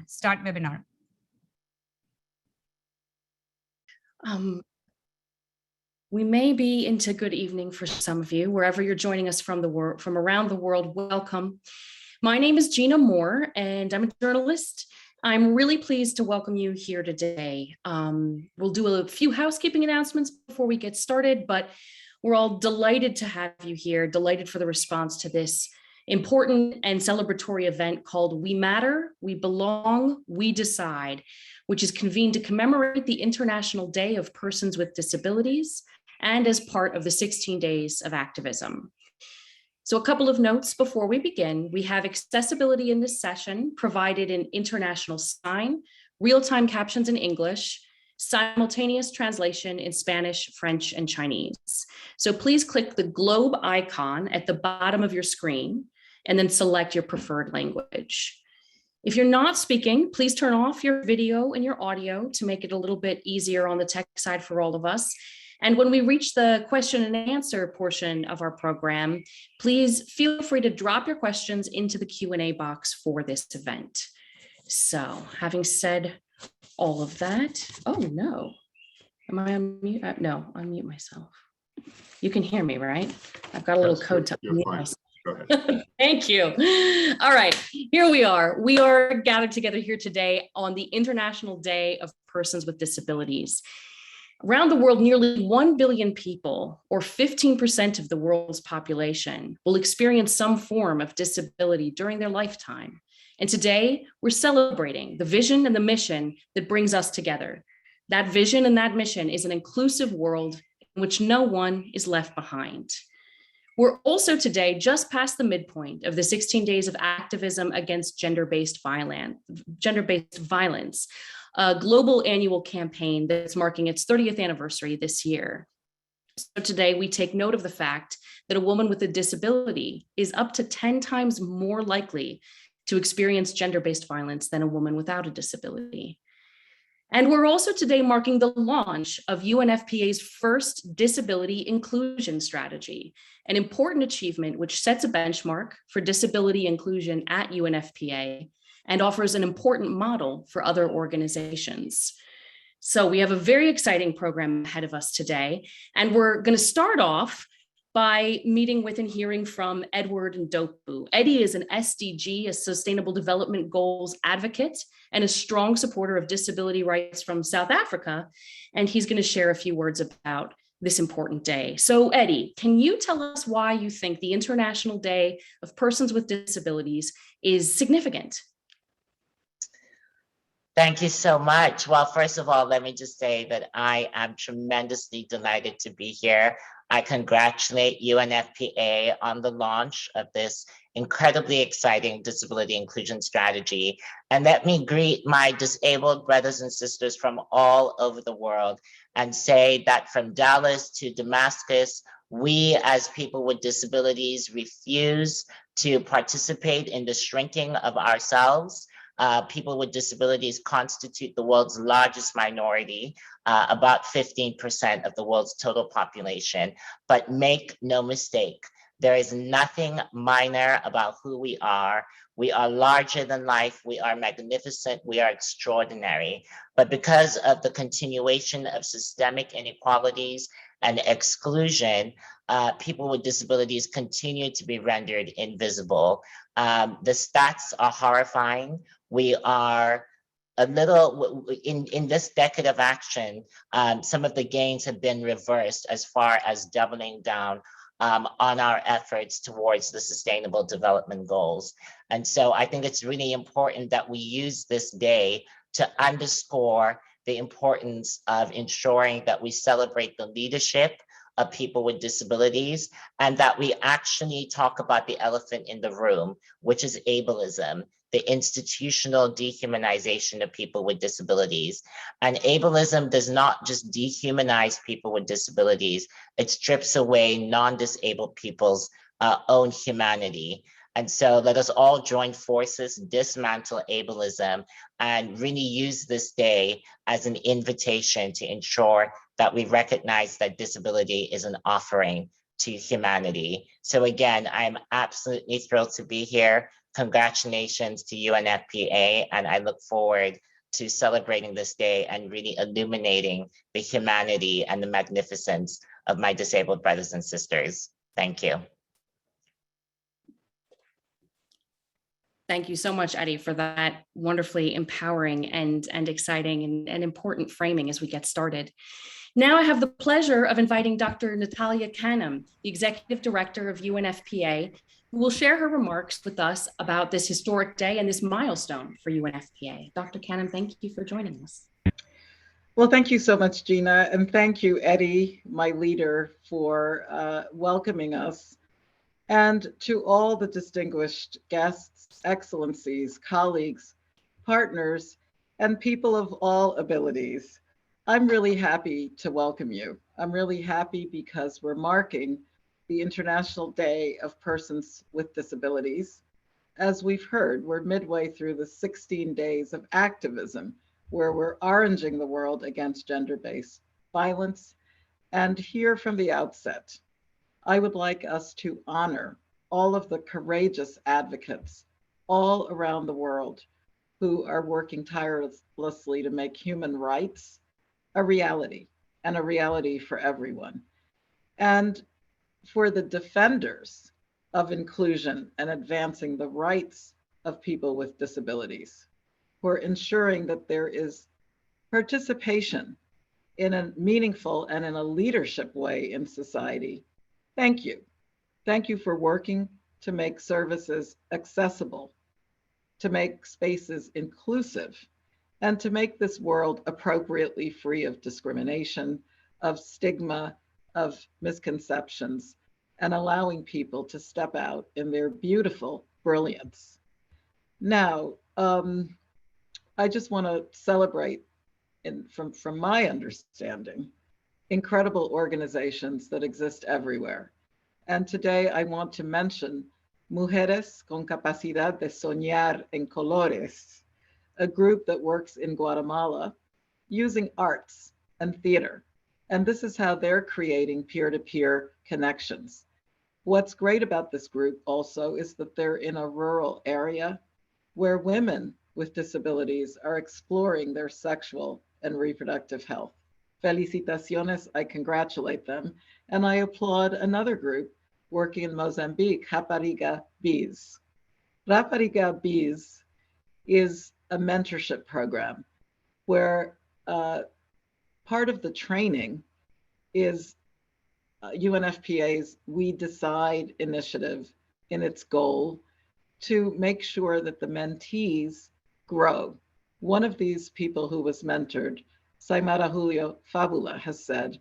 Start webinar. We may be into good evening for some of you, wherever you're joining us from around the world. Welcome. My name is Gina Moore, and I'm a journalist. I'm really pleased to welcome you here today. We'll do a few housekeeping announcements before we get started, but we're all delighted to have you here, delighted for the response to this important and celebratory event called We Matter, We Belong, We Decide, which is convened to commemorate the International Day of Persons with Disabilities and as part of the 16 Days of Activism. So a couple of notes before we begin. We have accessibility in this session provided in international sign, real-time captions in English, simultaneous translation in Spanish, French, and Chinese. So please click the globe icon at the bottom of your screen and then select your preferred language. If you're not speaking, please turn off your video and your audio to make it a little bit easier on the tech side for all of us. And when we reach the question and answer portion of our program, please feel free to drop your questions into the Q&A box for this event. So having said all of that, oh no, am I on mute? No, unmute myself. You can hear me, right? I've got a little code to unmute myself. Go ahead. Thank you. All right, here we are. We are gathered together here today on the International Day of Persons with Disabilities. Around the world, nearly 1 billion people, or 15% of the world's population, will experience some form of disability during their lifetime. And today, we're celebrating the vision and the mission that brings us together. That vision and that mission is an inclusive world in which no one is left behind. We're also today just past the midpoint of the 16 Days of Activism Against Gender-Based Violence, a global annual campaign that's marking its 30th anniversary this year. So today we take note of the fact that a woman with a disability is up to 10 times more likely to experience gender-based violence than a woman without a disability. And we're also today marking the launch of UNFPA's first Disability Inclusion Strategy, an important achievement which sets a benchmark for disability inclusion at UNFPA and offers an important model for other organizations. So we have a very exciting program ahead of us today, and we're going to start off by meeting with and hearing from Edward Ndopu. Eddie is an SDG, a Sustainable Development Goals advocate, and a strong supporter of disability rights from South Africa, and he's going to share a few words about this important day. So Eddie, can you tell us why you think the International Day of Persons with Disabilities is significant? Thank you so much. Well, first of all, let me just say that I am tremendously delighted to be here. I congratulate UNFPA on the launch of this incredibly exciting disability inclusion strategy. And let me greet my disabled brothers and sisters from all over the world and say that from Dallas to Damascus, we as people with disabilities refuse to participate in the shrinking of ourselves. People with disabilities constitute the world's largest minority, about 15% of the world's total population. But make no mistake, there is nothing minor about who we are. We are larger than life. We are magnificent. We are extraordinary. But because of the continuation of systemic inequalities and exclusion, people with disabilities continue to be rendered invisible. The stats are horrifying. We are a little, in this decade of action, some of the gains have been reversed as far as doubling down on our efforts towards the Sustainable Development Goals. And so I think it's really important that we use this day to underscore the importance of ensuring that we celebrate the leadership of people with disabilities, and that we actually talk about the elephant in the room, which is ableism, the institutional dehumanization of people with disabilities. And ableism does not just dehumanize people with disabilities, it strips away non-disabled people's own humanity. And so let us all join forces, dismantle ableism, and really use this day as an invitation to ensure that we recognize that disability is an offering to humanity. So again, I'm absolutely thrilled to be here. Congratulations to UNFPA, and I look forward to celebrating this day and really illuminating the humanity and the magnificence of my disabled brothers and sisters. Thank you. Thank you so much, Eddie, for that wonderfully empowering and exciting and important framing as we get started. Now I have the pleasure of inviting Dr. Natalia Kanem, the Executive Director of UNFPA, who will share her remarks with us about this historic day and this milestone for UNFPA. Dr. Kanem, thank you for joining us. Well, thank you so much, Gina, and thank you, Eddie, my leader, for welcoming us, and to all the distinguished guests, excellencies, colleagues, partners, and people of all abilities. I'm really happy to welcome you. I'm really happy because we're marking the International Day of Persons with Disabilities. As we've heard, we're midway through the 16 days of activism where we're oranging the world against gender-based violence. And here from the outset, I would like us to honor all of the courageous advocates all around the world who are working tirelessly to make human rights a reality, and a reality for everyone. And for the defenders of inclusion and advancing the rights of people with disabilities, for ensuring that there is participation in a meaningful and in a leadership way in society. Thank you. Thank you for working to make services accessible, to make spaces inclusive, and to make this world appropriately free of discrimination, of stigma, of misconceptions, and allowing people to step out in their beautiful brilliance. Now, I just want to celebrate, from my understanding, incredible organizations that exist everywhere. And today I want to mention Mujeres con Capacidad de Soñar en Colores, a group that works in Guatemala using arts and theater. And this is how they're creating peer-to-peer connections. What's great about this group also is that they're in a rural area where women with disabilities are exploring their sexual and reproductive health. Felicitaciones, I congratulate them. And I applaud another group working in Mozambique, Rapariga Bis. Rapariga Bis is a mentorship program where part of the training is UNFPA's We Decide initiative in its goal to make sure that the mentees grow. One of these people who was mentored, Saimara Julio Fabula, has said,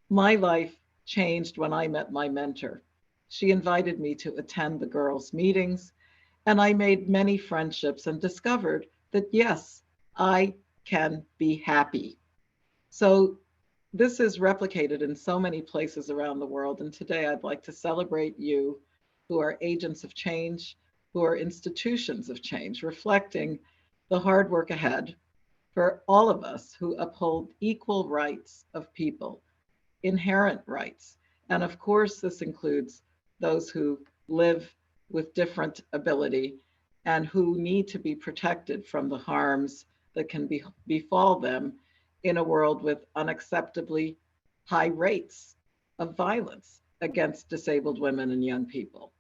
"My life changed when I met my mentor. She invited me to attend the girls' meetings, and I made many friendships and discovered that, yes, I can be happy." So this is replicated in so many places around the world. And today I'd like to celebrate you who are agents of change, who are institutions of change, reflecting the hard work ahead for all of us who uphold equal rights of people, inherent rights. And of course, this includes those who live with different ability and who need to be protected from the harms that can befall them in a world with unacceptably high rates of violence against disabled women and young people.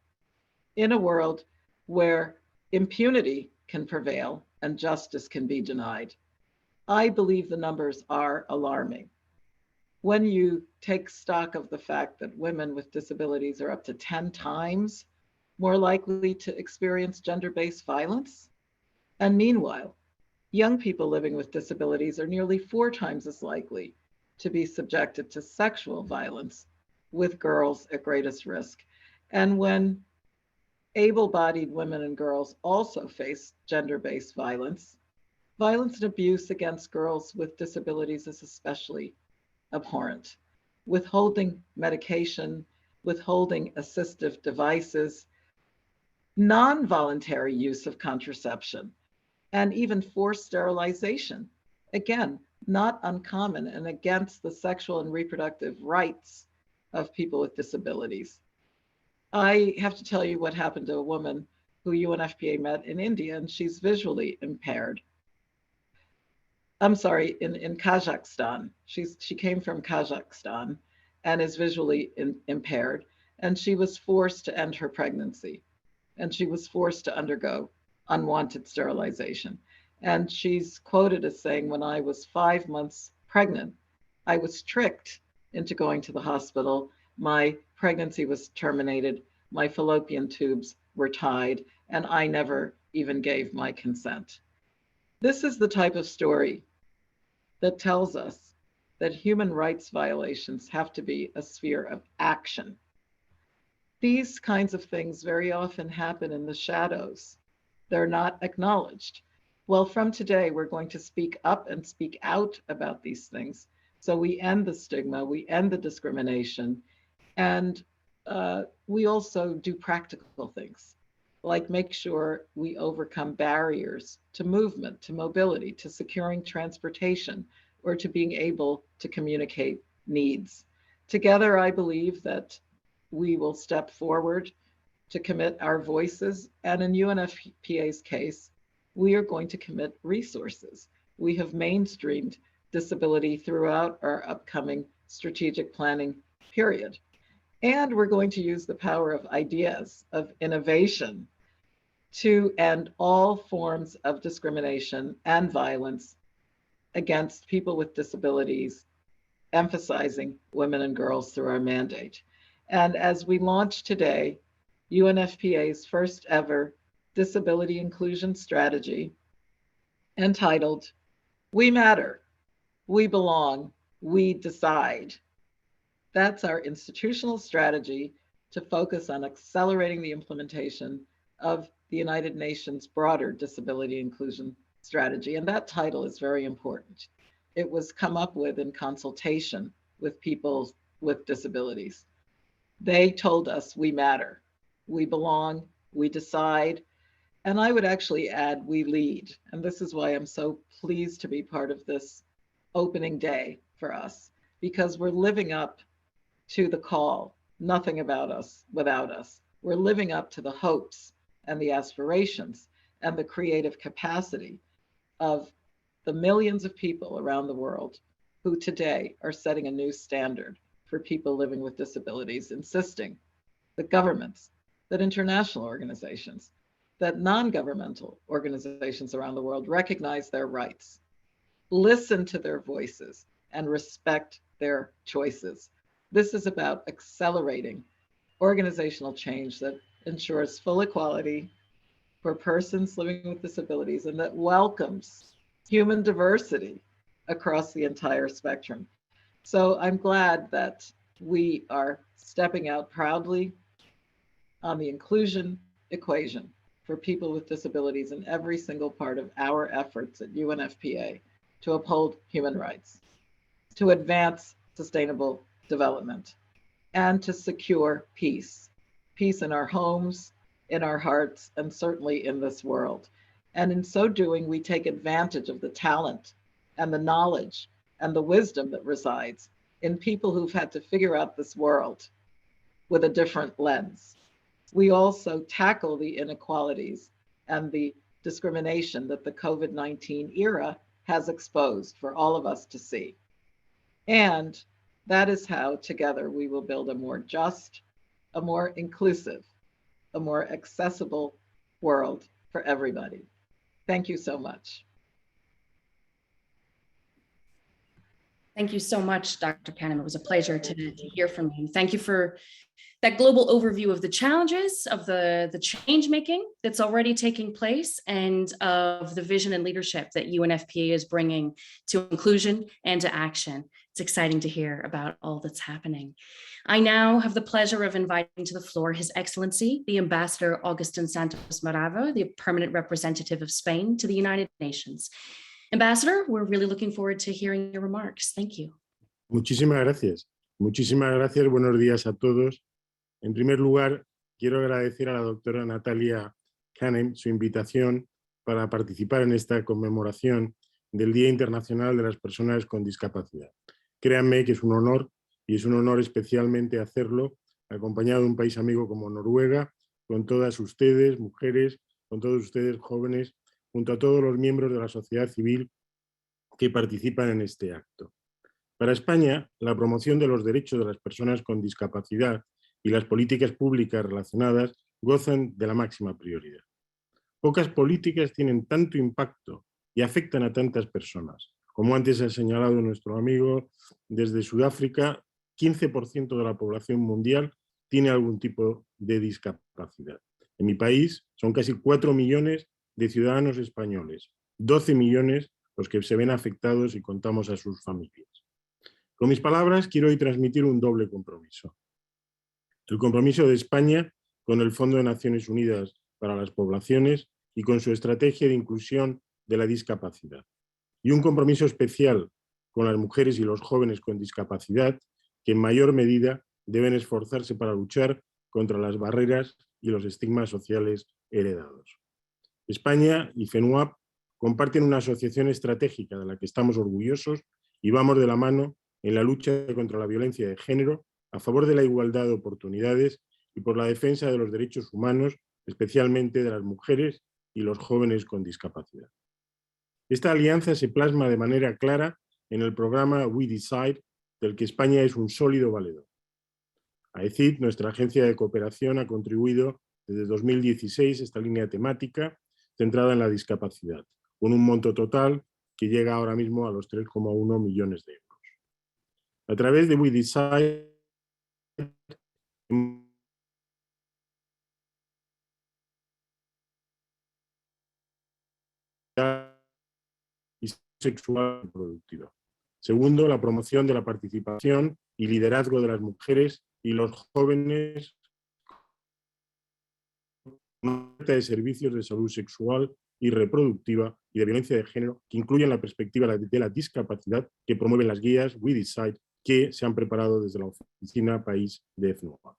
In a world where impunity can prevail and justice can be denied, I believe the numbers are alarming. When you take stock of the fact that women with disabilities are up to 10 times more likely to experience gender-based violence, and meanwhile, young people living with disabilities are nearly 4 times as likely to be subjected to sexual violence, with girls at greatest risk. And when able-bodied women and girls also face gender-based violence, violence and abuse against girls with disabilities is especially abhorrent. Withholding medication, withholding assistive devices, non-voluntary use of contraception, and even forced sterilization. Again, not uncommon and against the sexual and reproductive rights of people with disabilities. I have to tell you what happened to a woman who UNFPA met in India, and she's visually impaired. I'm sorry, in Kazakhstan. She came from Kazakhstan and is visually impaired. And she was forced to end her pregnancy. And she was forced to undergo unwanted sterilization. And she's quoted as saying, when I was 5 months pregnant, I was tricked into going to the hospital. My pregnancy was terminated. My fallopian tubes were tied, and I never even gave my consent. This is the type of story that tells us that human rights violations have to be a sphere of action. These kinds of things very often happen in the shadows. They're not acknowledged. Well, from today, we're going to speak up and speak out about these things. So we end the stigma, we end the discrimination, and we also do practical things, like make sure we overcome barriers to movement, to mobility, to securing transportation, or to being able to communicate needs. Together, I believe that we will step forward to commit our voices, and in UNFPA's case, we are going to commit resources. We have mainstreamed disability throughout our upcoming strategic planning period. And we're going to use the power of ideas, of innovation, to end all forms of discrimination and violence against people with disabilities, emphasizing women and girls through our mandate. And as we launch today, UNFPA's first ever Disability Inclusion Strategy, entitled, We Matter, We Belong, We Decide. That's our institutional strategy to focus on accelerating the implementation of the United Nations broader disability inclusion strategy. And that title is very important. It was come up with in consultation with people with disabilities. They told us we matter, we belong, we decide, and I would actually add we lead. And this is why I'm so pleased to be part of this opening day for us, because we're living up to the call, nothing about us without us. We're living up to the hopes and the aspirations and the creative capacity of the millions of people around the world who today are setting a new standard for people living with disabilities, insisting that governments, that international organizations, that non-governmental organizations around the world recognize their rights, listen to their voices, and respect their choices. This is about accelerating organizational change that ensures full equality for persons living with disabilities and that welcomes human diversity across the entire spectrum. So I'm glad that we are stepping out proudly on the inclusion equation for people with disabilities in every single part of our efforts at UNFPA to uphold human rights, to advance sustainable development, and to secure peace. Peace in our homes, in our hearts, and certainly in this world. And in so doing, we take advantage of the talent and the knowledge and the wisdom that resides in people who've had to figure out this world with a different lens. We also tackle the inequalities and the discrimination that the COVID-19 era has exposed for all of us to see. And that is how together we will build a more just, a more inclusive, a more accessible world for everybody. Thank you so much. Thank you so much, Dr. Kanem. It was a pleasure to hear from you. Thank you for that global overview of the challenges, of the change making that's already taking place, and of the vision and leadership that UNFPA is bringing to inclusion and to action. It's exciting to hear about all that's happening. I now have the pleasure of inviting to the floor His Excellency, the Ambassador Agustin Santos Moravo, the permanent representative of Spain to the United Nations. Ambassador, we're really looking forward to hearing your remarks. Thank you. Muchísimas gracias. Muchísimas gracias. Buenos días a todos. En primer lugar, quiero agradecer a la doctora Natalia Kanem su invitación para participar en esta conmemoración del Día Internacional de las Personas con Discapacidad. Créanme que es un honor, y es un honor especialmente hacerlo acompañado de un país amigo como Noruega, con todas ustedes, mujeres, con todos ustedes, jóvenes, junto a todos los miembros de la sociedad civil que participan en este acto. Para España, la promoción de los derechos de las personas con discapacidad y las políticas públicas relacionadas gozan de la máxima prioridad. Pocas políticas tienen tanto impacto y afectan a tantas personas. Como antes ha señalado nuestro amigo desde Sudáfrica, 15% de la población mundial tiene algún tipo de discapacidad. En mi país son casi 4 millones de ciudadanos españoles, 12 millones los que se ven afectados y contamos a sus familias. Con mis palabras quiero hoy transmitir un doble compromiso. El compromiso de España con el Fondo de Naciones Unidas para las Poblaciones y con su estrategia de inclusión de la discapacidad. Y un compromiso especial con las mujeres y los jóvenes con discapacidad que en mayor medida deben esforzarse para luchar contra las barreras y los estigmas sociales heredados. España y FENUAP comparten una asociación estratégica de la que estamos orgullosos y vamos de la mano en la lucha contra la violencia de género, a favor de la igualdad de oportunidades y por la defensa de los derechos humanos, especialmente de las mujeres y los jóvenes con discapacidad. Esta alianza se plasma de manera clara en el programa We Decide, del que España es un sólido valedor. AECID, nuestra agencia de cooperación, ha contribuido desde 2016 esta línea temática centrada en la discapacidad, con un monto total que llega ahora mismo a los 3,1 millones de euros. A través de We Decide, y sexual y productiva. Segundo, la promoción de la participación y liderazgo de las mujeres y los jóvenes de servicios de salud sexual y reproductiva y de violencia de género que incluyen la perspectiva de la discapacidad que promueven las guías We Decide que se han preparado desde la oficina país de FNUA.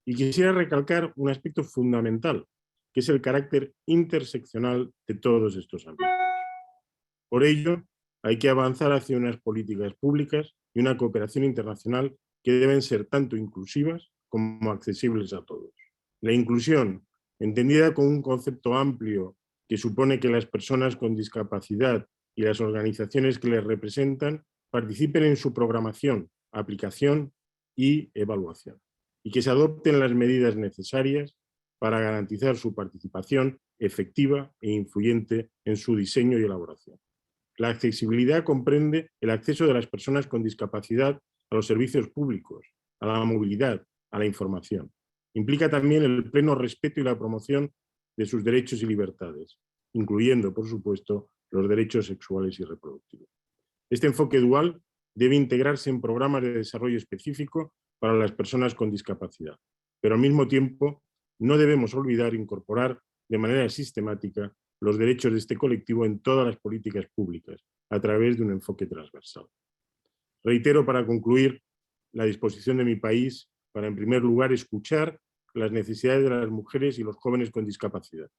Y quisiera recalcar un aspecto fundamental, que es el carácter interseccional de todos estos ámbitos. Por ello, hay que avanzar hacia unas políticas públicas y una cooperación internacional que deben ser tanto inclusivas como accesibles a todos. La inclusión, entendida como un concepto amplio que supone que las personas con discapacidad y las organizaciones que les representan participen en su programación, aplicación y evaluación, y que se adopten las medidas necesarias para garantizar su participación efectiva e influyente en su diseño y elaboración. La accesibilidad comprende el acceso de las personas con discapacidad a los servicios públicos, a la movilidad, a la información. Implica también el pleno respeto y la promoción de sus derechos y libertades, incluyendo, por supuesto, los derechos sexuales y reproductivos. Este enfoque dual debe integrarse en programas de desarrollo específico para las personas con discapacidad, pero al mismo tiempo no debemos olvidar incorporar de manera sistemática los derechos de este colectivo en todas las políticas públicas, a través de un enfoque transversal. Reitero, para concluir, la disposición de mi país para, en primer lugar, escuchar las necesidades de las mujeres y los jóvenes con discapacidad,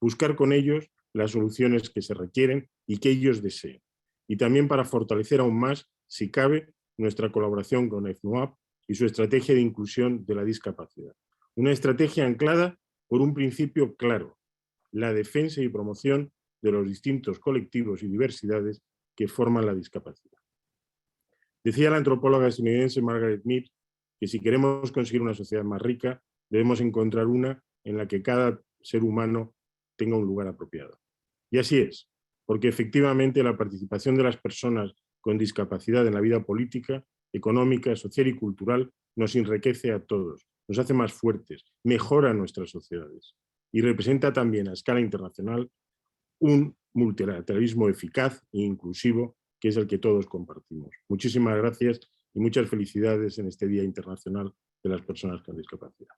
buscar con ellos las soluciones que se requieren y que ellos deseen, y también para fortalecer aún más, si cabe, nuestra colaboración con FNUAP y su estrategia de inclusión de la discapacidad. Una estrategia anclada por un principio claro: la defensa y promoción de los distintos colectivos y diversidades que forman la discapacidad. Decía la antropóloga estadounidense Margaret Mead que si queremos conseguir una sociedad más rica, debemos encontrar una en la que cada ser humano tenga un lugar apropiado. Y así es, porque efectivamente la participación de las personas con discapacidad en la vida política, económica, social y cultural nos enriquece a todos, nos hace más fuertes, mejora nuestras sociedades y representa también a escala internacional un multilateralismo eficaz e inclusivo que es el que todos compartimos. Muchísimas gracias y muchas felicidades en este Día Internacional de las Personas con Discapacidad.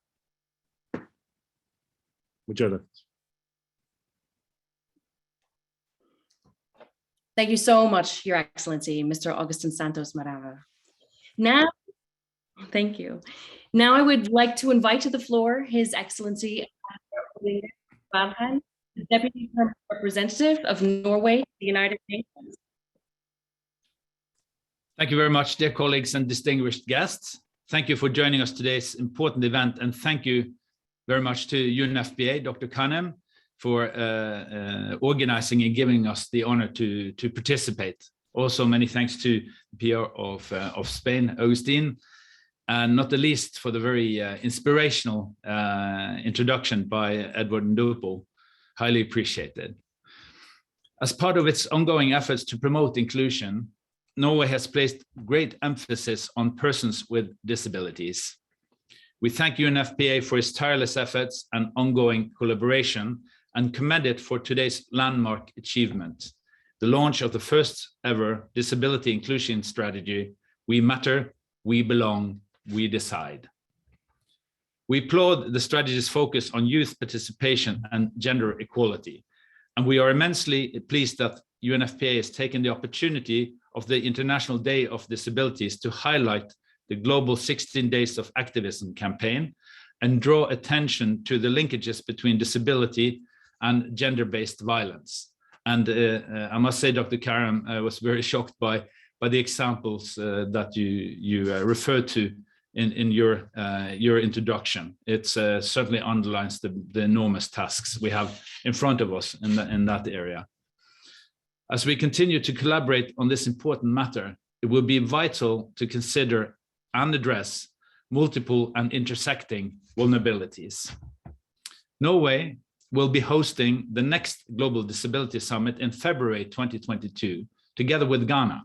Muchas gracias. Thank you so much, Your Excellency, Mr. Augustin Santos Marava. Now, thank you. Now I would like to invite to the floor His Excellency Valheim, the Deputy Permanent Representative of Norway to the United Nations. Thank you very much, dear colleagues and distinguished guests. Thank you for joining us today's important event, and thank you very much to UNFPA, Dr. Kanem, for organizing and giving us the honor to participate. Also, many thanks to PR of Spain, Agustin, and not the least for the very inspirational introduction by Edward Ndupel. Highly appreciated. As part of its ongoing efforts to promote inclusion, Norway has placed great emphasis on persons with disabilities. We thank UNFPA for its tireless efforts and ongoing collaboration, and commend it for today's landmark achievement, the launch of the first ever Disability Inclusion Strategy, We Matter, We Belong, We Decide. We applaud the strategy's focus on youth participation and gender equality, and we are immensely pleased that UNFPA has taken the opportunity of the International Day of Disabilities to highlight the global 16 Days of Activism campaign and draw attention to the linkages between disability and gender-based violence. And I must say, Dr. Kanem, I was very shocked by the examples that you referred to in your introduction. It certainly underlines the enormous tasks we have in front of us in that area. As we continue to collaborate on this important matter, it will be vital to consider and address multiple and intersecting vulnerabilities. Norway will be hosting the next Global Disability Summit in February 2022, together with Ghana.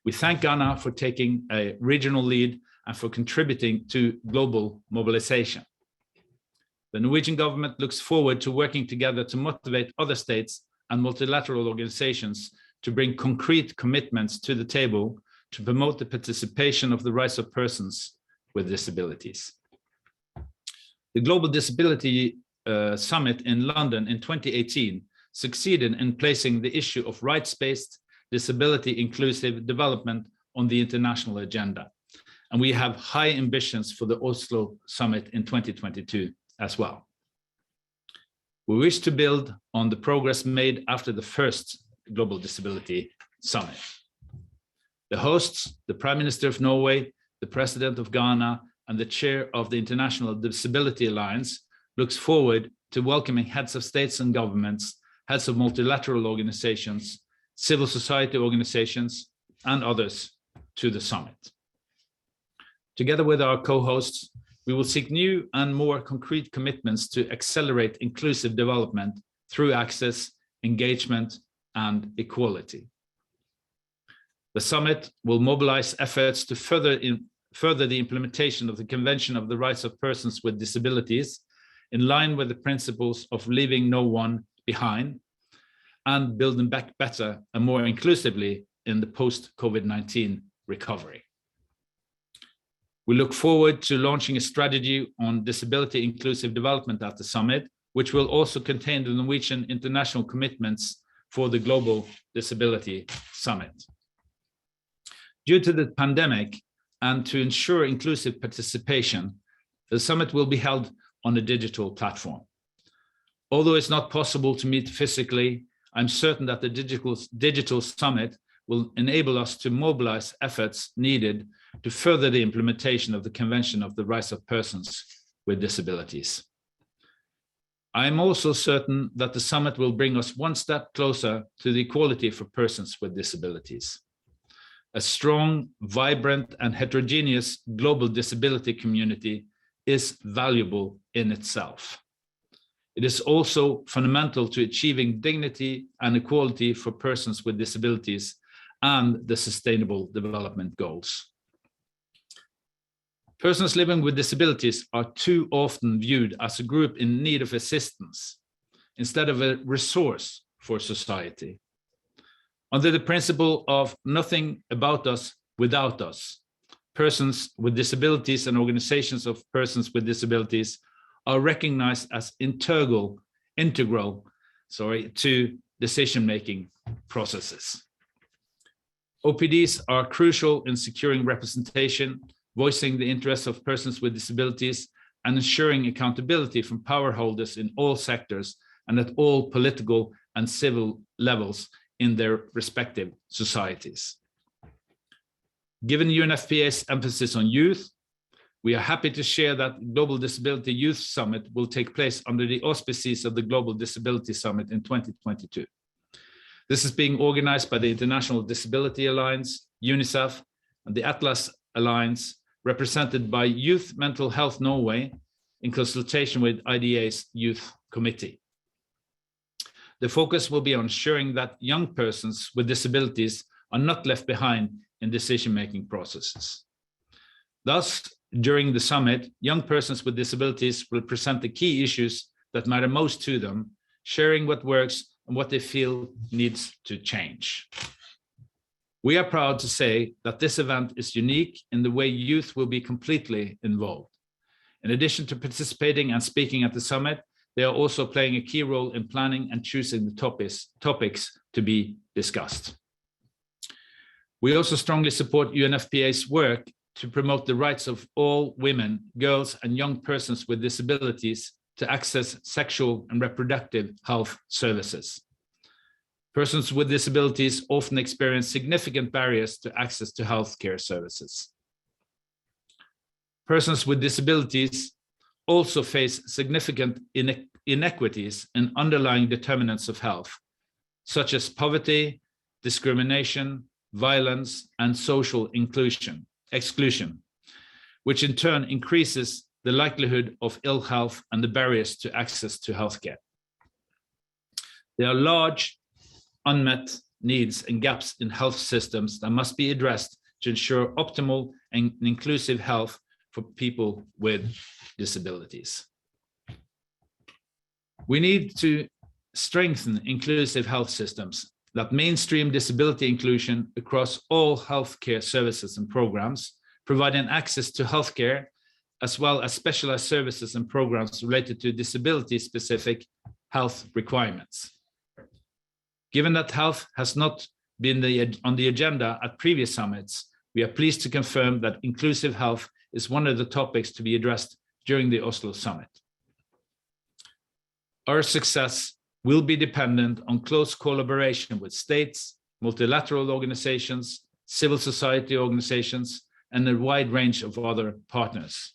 We thank Ghana for taking a regional lead and for contributing to global mobilization. The Norwegian government looks forward to working together to motivate other states and multilateral organizations to bring concrete commitments to the table to promote the participation of the rights of persons with disabilities. The Global Disability Summit in London in 2018 succeeded in placing the issue of rights-based, disability-inclusive development on the international agenda. And we have high ambitions for the Oslo Summit in 2022 as well. We wish to build on the progress made after the first Global Disability Summit. The hosts, the Prime Minister of Norway, the President of Ghana, and the Chair of the International Disability Alliance looks forward to welcoming heads of states and governments, heads of multilateral organizations, civil society organizations, and others to the summit. Together with our co-hosts, we will seek new and more concrete commitments to accelerate inclusive development through access, engagement, and equality. The summit will mobilize efforts to further the implementation of the Convention of the Rights of Persons with Disabilities in line with the principles of leaving no one behind and building back better and more inclusively in the post-COVID-19 recovery. We look forward to launching a strategy on disability inclusive development at the summit, which will also contain the Norwegian international commitments for the Global Disability Summit. Due to the pandemic and to ensure inclusive participation, the summit will be held on a digital platform. Although it's not possible to meet physically, I'm certain that the digital summit will enable us to mobilize efforts needed to further the implementation of the Convention of the Rights of Persons with Disabilities. I am also certain that the summit will bring us one step closer to the equality for persons with disabilities. A strong, vibrant, and heterogeneous global disability community is valuable in itself. It is also fundamental to achieving dignity and equality for persons with disabilities and the Sustainable Development Goals. Persons living with disabilities are too often viewed as a group in need of assistance instead of a resource for society. Under the principle of nothing about us without us, persons with disabilities and organizations of persons with disabilities are recognized as integral to decision-making processes. OPDs are crucial in securing representation, voicing the interests of persons with disabilities, and ensuring accountability from power holders in all sectors and at all political and civil levels in their respective societies. Given UNFPA's emphasis on youth, we are happy to share that Global Disability Youth Summit will take place under the auspices of the Global Disability Summit in 2022. This is being organized by the International Disability Alliance, UNICEF, and the Atlas Alliance, represented by Youth Mental Health Norway in consultation with IDA's Youth Committee. The focus will be on ensuring that young persons with disabilities are not left behind in decision-making processes. Thus, during the summit, young persons with disabilities will present the key issues that matter most to them, sharing what works and what they feel needs to change. We are proud to say that this event is unique in the way youth will be completely involved. In addition to participating and speaking at the summit, they are also playing a key role in planning and choosing the topics to be discussed. We also strongly support UNFPA's work to promote the rights of all women, girls, and young persons with disabilities to access sexual and reproductive health services. Persons with disabilities often experience significant barriers to access to healthcare services. Persons with disabilities also face significant inequities and underlying determinants of health, such as poverty, discrimination, violence, and social exclusion, which in turn increases the likelihood of ill health and the barriers to access to healthcare. There are large unmet needs and gaps in health systems that must be addressed to ensure optimal and inclusive health for people with disabilities. We need to strengthen inclusive health systems that mainstream disability inclusion across all healthcare services and programs, providing access to healthcare, as well as specialized services and programs related to disability-specific health requirements. Given that health has not been on the agenda at previous summits, we are pleased to confirm that inclusive health is one of the topics to be addressed during the Oslo summit. Our success will be dependent on close collaboration with states, multilateral organizations, civil society organizations, and a wide range of other partners.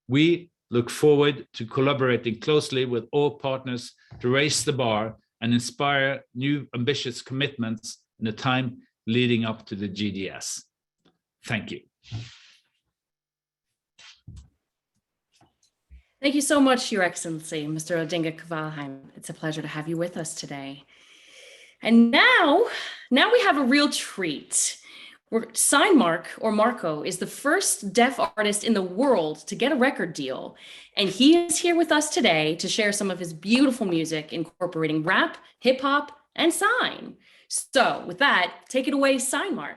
We look forward to collaborating closely with all partners to raise the bar and inspire new ambitious commitments in the time leading up to the GDS. Thank you. Thank you so much, Your Excellency, Mr. Odinga Kvalheim. It's a pleasure to have you with us today. And now we have a real treat. Signmark, or Marco, is the first deaf artist in the world to get a record deal. And he is here with us today to share some of his beautiful music, incorporating rap, hip hop, and sign. So with that, take it away, Signmark.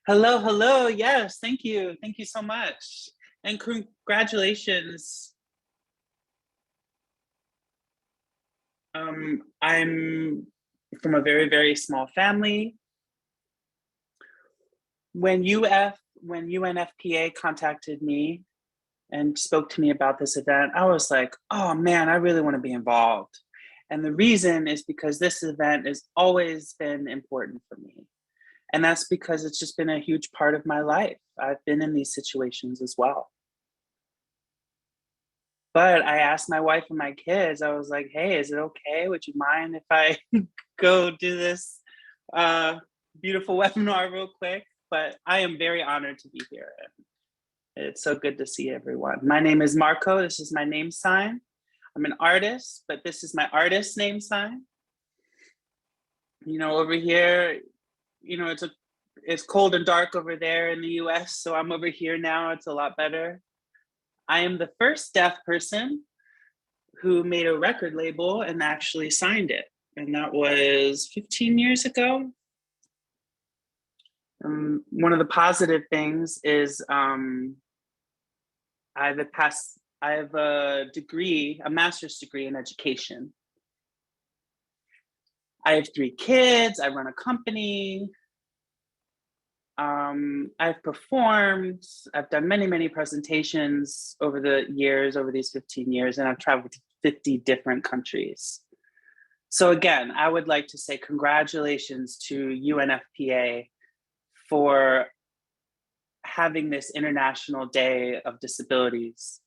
Hello, hello. Yes, thank you. Thank you so much. And congratulations. I'm from a very, very small family. When UNFPA contacted me and spoke to me about this event, I was like, oh man, I really want to be involved. And the reason is because this event has always been important for me. And that's because it's just been a huge part of my life. I've been in these situations as well. But I asked my wife and my kids, I was like, hey, is it okay? Would you mind if I go do this beautiful webinar real quick? But I am very honored to be here. It's so good to see everyone. My name is Marco. This is my name sign. I'm an artist, but this is my artist name sign. You know, over here, you know, it's cold and dark over there in the US, so I'm over here now. It's a lot better. I am the first deaf person who made a record label and actually signed it. And that was 15 years ago. One of the positive things is I have a degree, a master's degree in education. I have 3 kids, I run a company. I've performed, I've done many, many presentations over the years, over these 15 years, and I've traveled to 50 different countries. So again, I would like to say congratulations to UNFPA for having this International Day of Disabilities.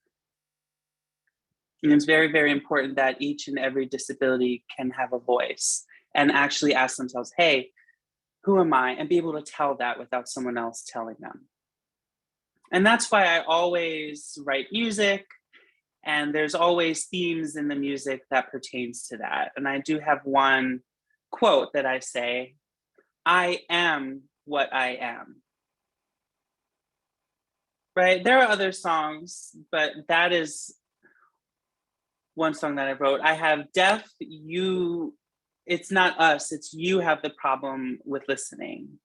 And it's very, very important that each and every disability can have a voice and actually ask themselves, hey, who am I? And be able to tell that without someone else telling them. And that's why I always write music, and there's always themes in the music that pertains to that. And I do have one quote that I say, I am what I am. Right? There are other songs, but that is one song that I wrote. I have deaf, you, it's not us, it's you have the problem with listening.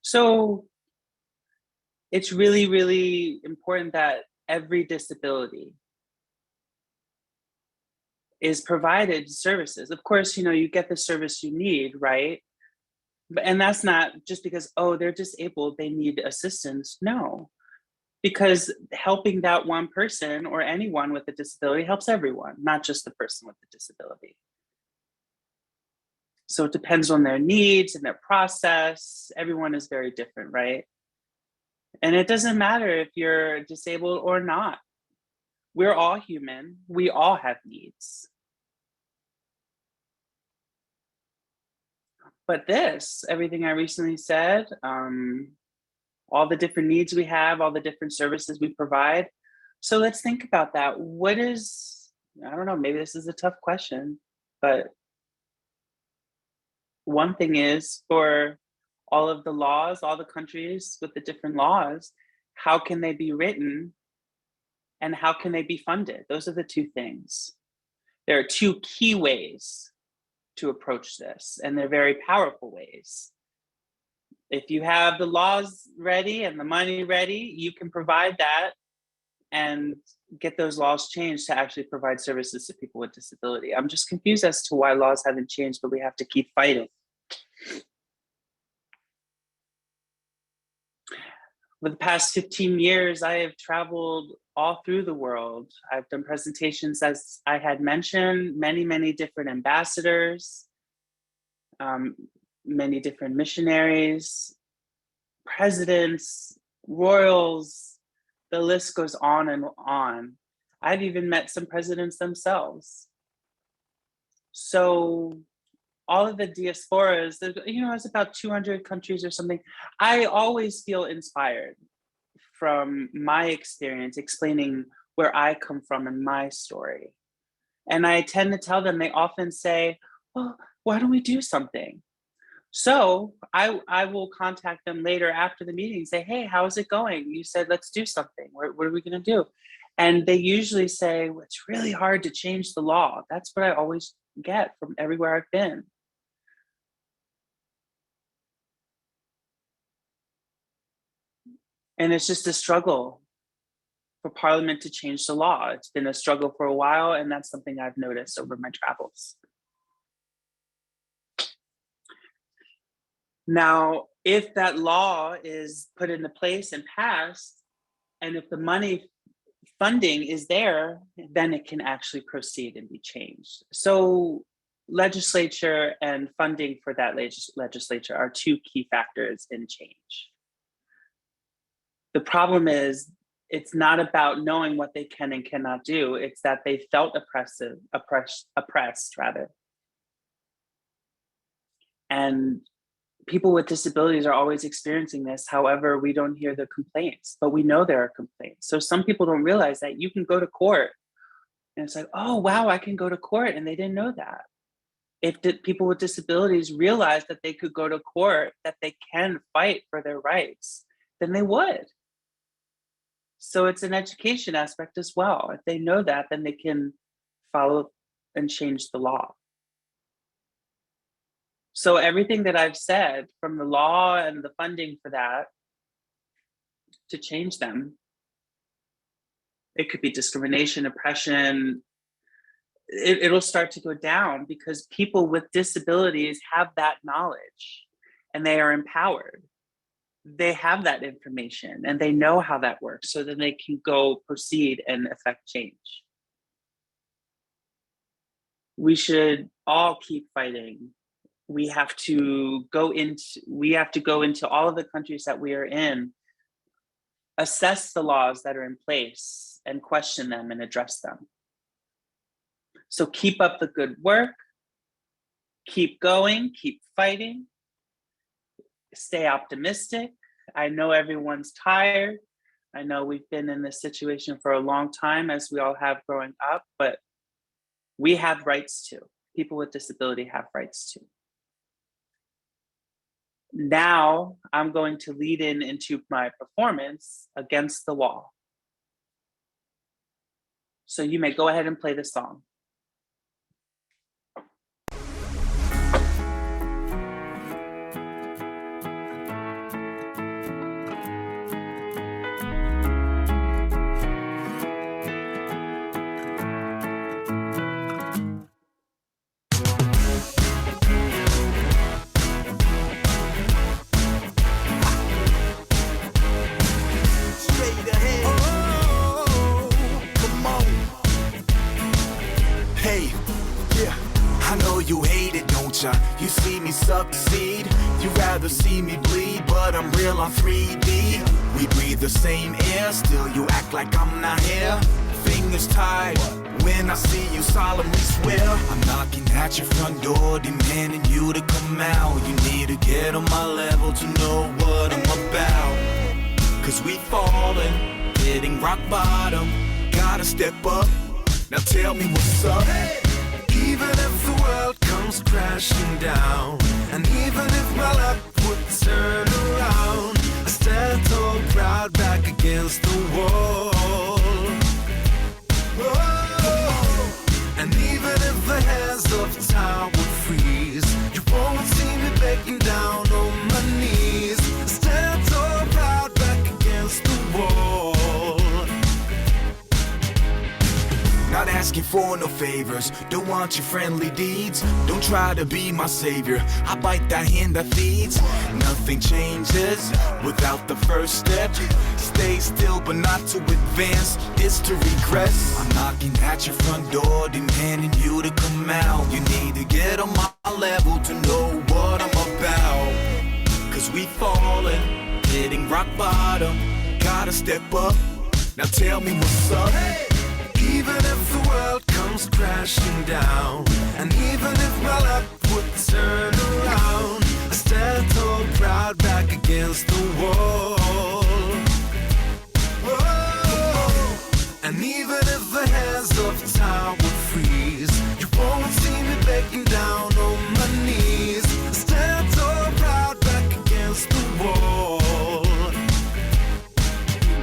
So it's really, really important that every disability is provided services. Of course, you get the service you need, right? And that's not just because, oh, they're disabled, they need assistance. No, because helping that one person or anyone with a disability helps everyone, not just the person with the disability. So it depends on their needs and their process. Everyone is very different, right? And it doesn't matter if you're disabled or not. We're all human. We all have needs. But everything I recently said, all the different needs we have, all the different services we provide. So let's think about that. I don't know, maybe this is a tough question, but one thing is, for all of the laws, all the countries with the different laws, how can they be written and how can they be funded? Those are the two things. There are two key ways to approach this, and they're very powerful ways. If you have the laws ready and the money ready, you can provide that and get those laws changed to actually provide services to people with disability. I'm just confused as to why laws haven't changed, but we have to keep fighting. For the past 15 years, I have traveled all through the world. I've done presentations, as I had mentioned, many different ambassadors, many different missionaries, presidents, royals, the list goes on and on. I've even met some presidents themselves. So all of the diasporas, it's about 200 countries or something. I always feel inspired from my experience explaining where I come from and my story. And I tend to tell them, they often say, well, why don't we do something? So I will contact them later after the meeting and say, hey, how's it going? You said, let's do something. What are we going to do? And they usually say, well, it's really hard to change the law. That's what I always get from everywhere I've been. And it's just a struggle for Parliament to change the law. It's been a struggle for a while, and that's something I've noticed over my travels. Now, if that law is put into place and passed, and if the funding is there, then it can actually proceed and be changed. So legislature and funding for that legislature are two key factors in change. The problem is, it's not about knowing what they can and cannot do. It's that they felt oppressed rather. And people with disabilities are always experiencing this. However, we don't hear the complaints, but we know there are complaints. So some people don't realize that you can go to court and it's like, oh, wow, I can go to court. And they didn't know that. If people with disabilities realize that they could go to court, that they can fight for their rights, then they would. So it's an education aspect as well. If they know that, then they can follow and change the law. So everything that I've said, from the law and the funding for that, to change them, it could be discrimination, oppression, it'll start to go down because people with disabilities have that knowledge and they are empowered. They have that information and they know how that works, so then they can go proceed and affect change. We should all keep fighting. We have to go into all of the countries that we are in, assess the laws that are in place and question them and address them. So keep up the good work, keep going, keep fighting, stay optimistic. I know everyone's tired. I know we've been in this situation for a long time, as we all have growing up, but we have rights too. People with disability have rights too. Now I'm going to lead into my performance, Against the Wall. So you may go ahead and play the song. You see me succeed, you rather see me bleed, but I'm real on 3D. We breathe the same air, still you act like I'm not here. Fingers tied, when I see you solemnly swear. I'm knocking at your front door, demanding you to come out. You need to get on my level to know what I'm about. Cause we falling, hitting rock bottom. Gotta step up, now tell me what's up. Even if the world comes crashing down, and even if my luck would turn around, I stand tall, proud, back against the wall. Oh, and even if the hands of time would freeze, you won't see me begging down on my knees. I stand tall, proud, back against the wall. Not asking for no favors, don't want your friendly deeds. Don't try to be my savior, I bite that hand that feeds. Nothing changes without the first step. Stay still but not to advance, it's to regress. I'm knocking at your front door, demanding you to come out. You need to get on my level to know what I'm about. Cause we falling, hitting rock bottom. Gotta step up, now tell me what's up. Even if the world comes crashing down, and even if my luck would turn around, I stand tall, proud, back against the wall. Oh, and even if the hands of time would freeze, you won't see me begging down on my knees. I stand tall, proud, back against the wall.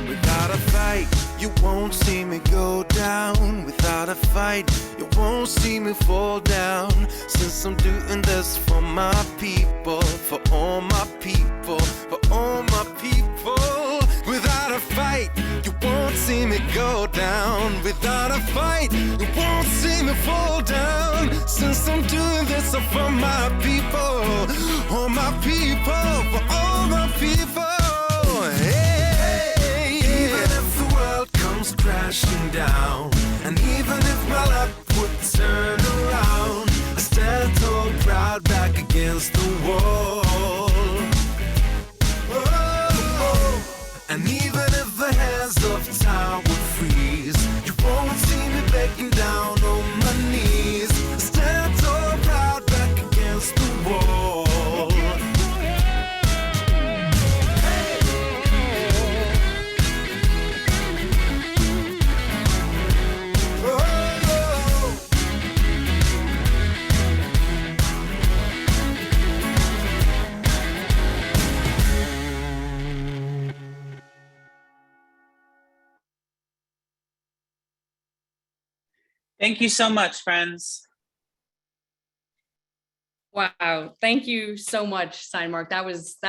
Without a fight, you won't see me go down. Without a fight, you won't see me fall down. Since I'm doing this for my people, for all my people, for all my people. Without a fight, you won't see me go down. Without a fight, you won't see me fall down. Since I'm doing this for my people, all my people, for all my people. Hey, even if the world comes crashing down, and even if my luck would turn around, I stand tall, proud, back against the wall. Oh, and even if the hands of time would freeze, you won't see me begging down on my knees. I stand tall, proud, back against the wall. Thank you so much, friends. Wow, thank you so much, Signmark. That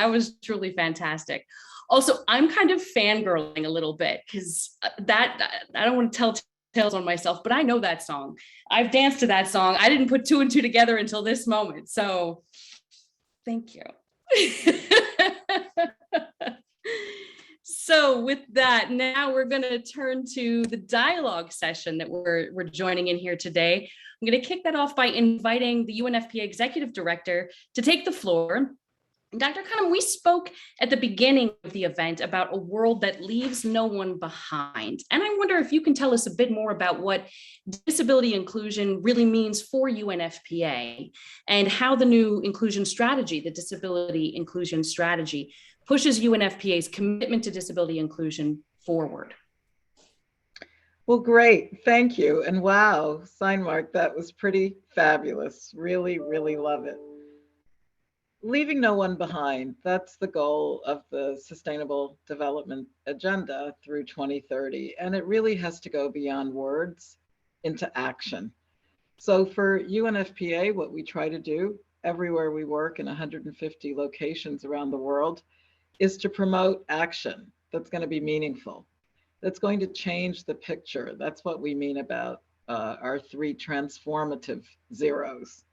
was truly fantastic. Also, I'm kind of fangirling a little bit because I don't want to tell tales on myself, but I know that song. I've danced to that song. I didn't put two and two together until this moment. So thank you. So with that, now we're going to turn to the dialogue session that we're joining in here today. I'm going to kick that off by inviting the UNFPA Executive Director to take the floor. Dr. Kanem, we spoke at the beginning of the event about a world that leaves no one behind. And I wonder if you can tell us a bit more about what disability inclusion really means for UNFPA and how the new inclusion strategy, the Disability Inclusion Strategy, pushes UNFPA's commitment to disability inclusion forward. Well, great. Thank you. And wow, Signmark, that was pretty fabulous. Really, really love it. Leaving no one behind, that's the goal of the Sustainable Development Agenda through 2030. And it really has to go beyond words into action. So for UNFPA, what we try to do everywhere we work in 150 locations around the world is to promote action that's going to be meaningful, that's going to change the picture. That's what we mean about our 3 transformative zeros.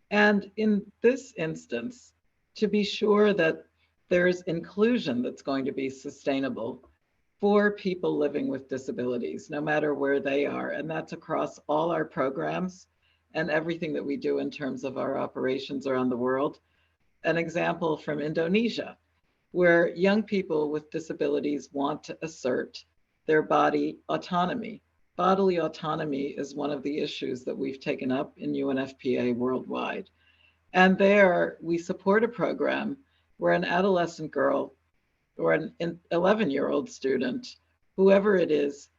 And in this instance, to be sure that there's inclusion that's going to be sustainable for people living with disabilities, no matter where they are. And that's across all our programs and everything that we do in terms of our operations around the world. An example from Indonesia, where young people with disabilities want to assert their body autonomy. Bodily autonomy is one of the issues that we've taken up in UNFPA worldwide. And there we support a program where an adolescent girl or an 11-year-old student, whoever it is,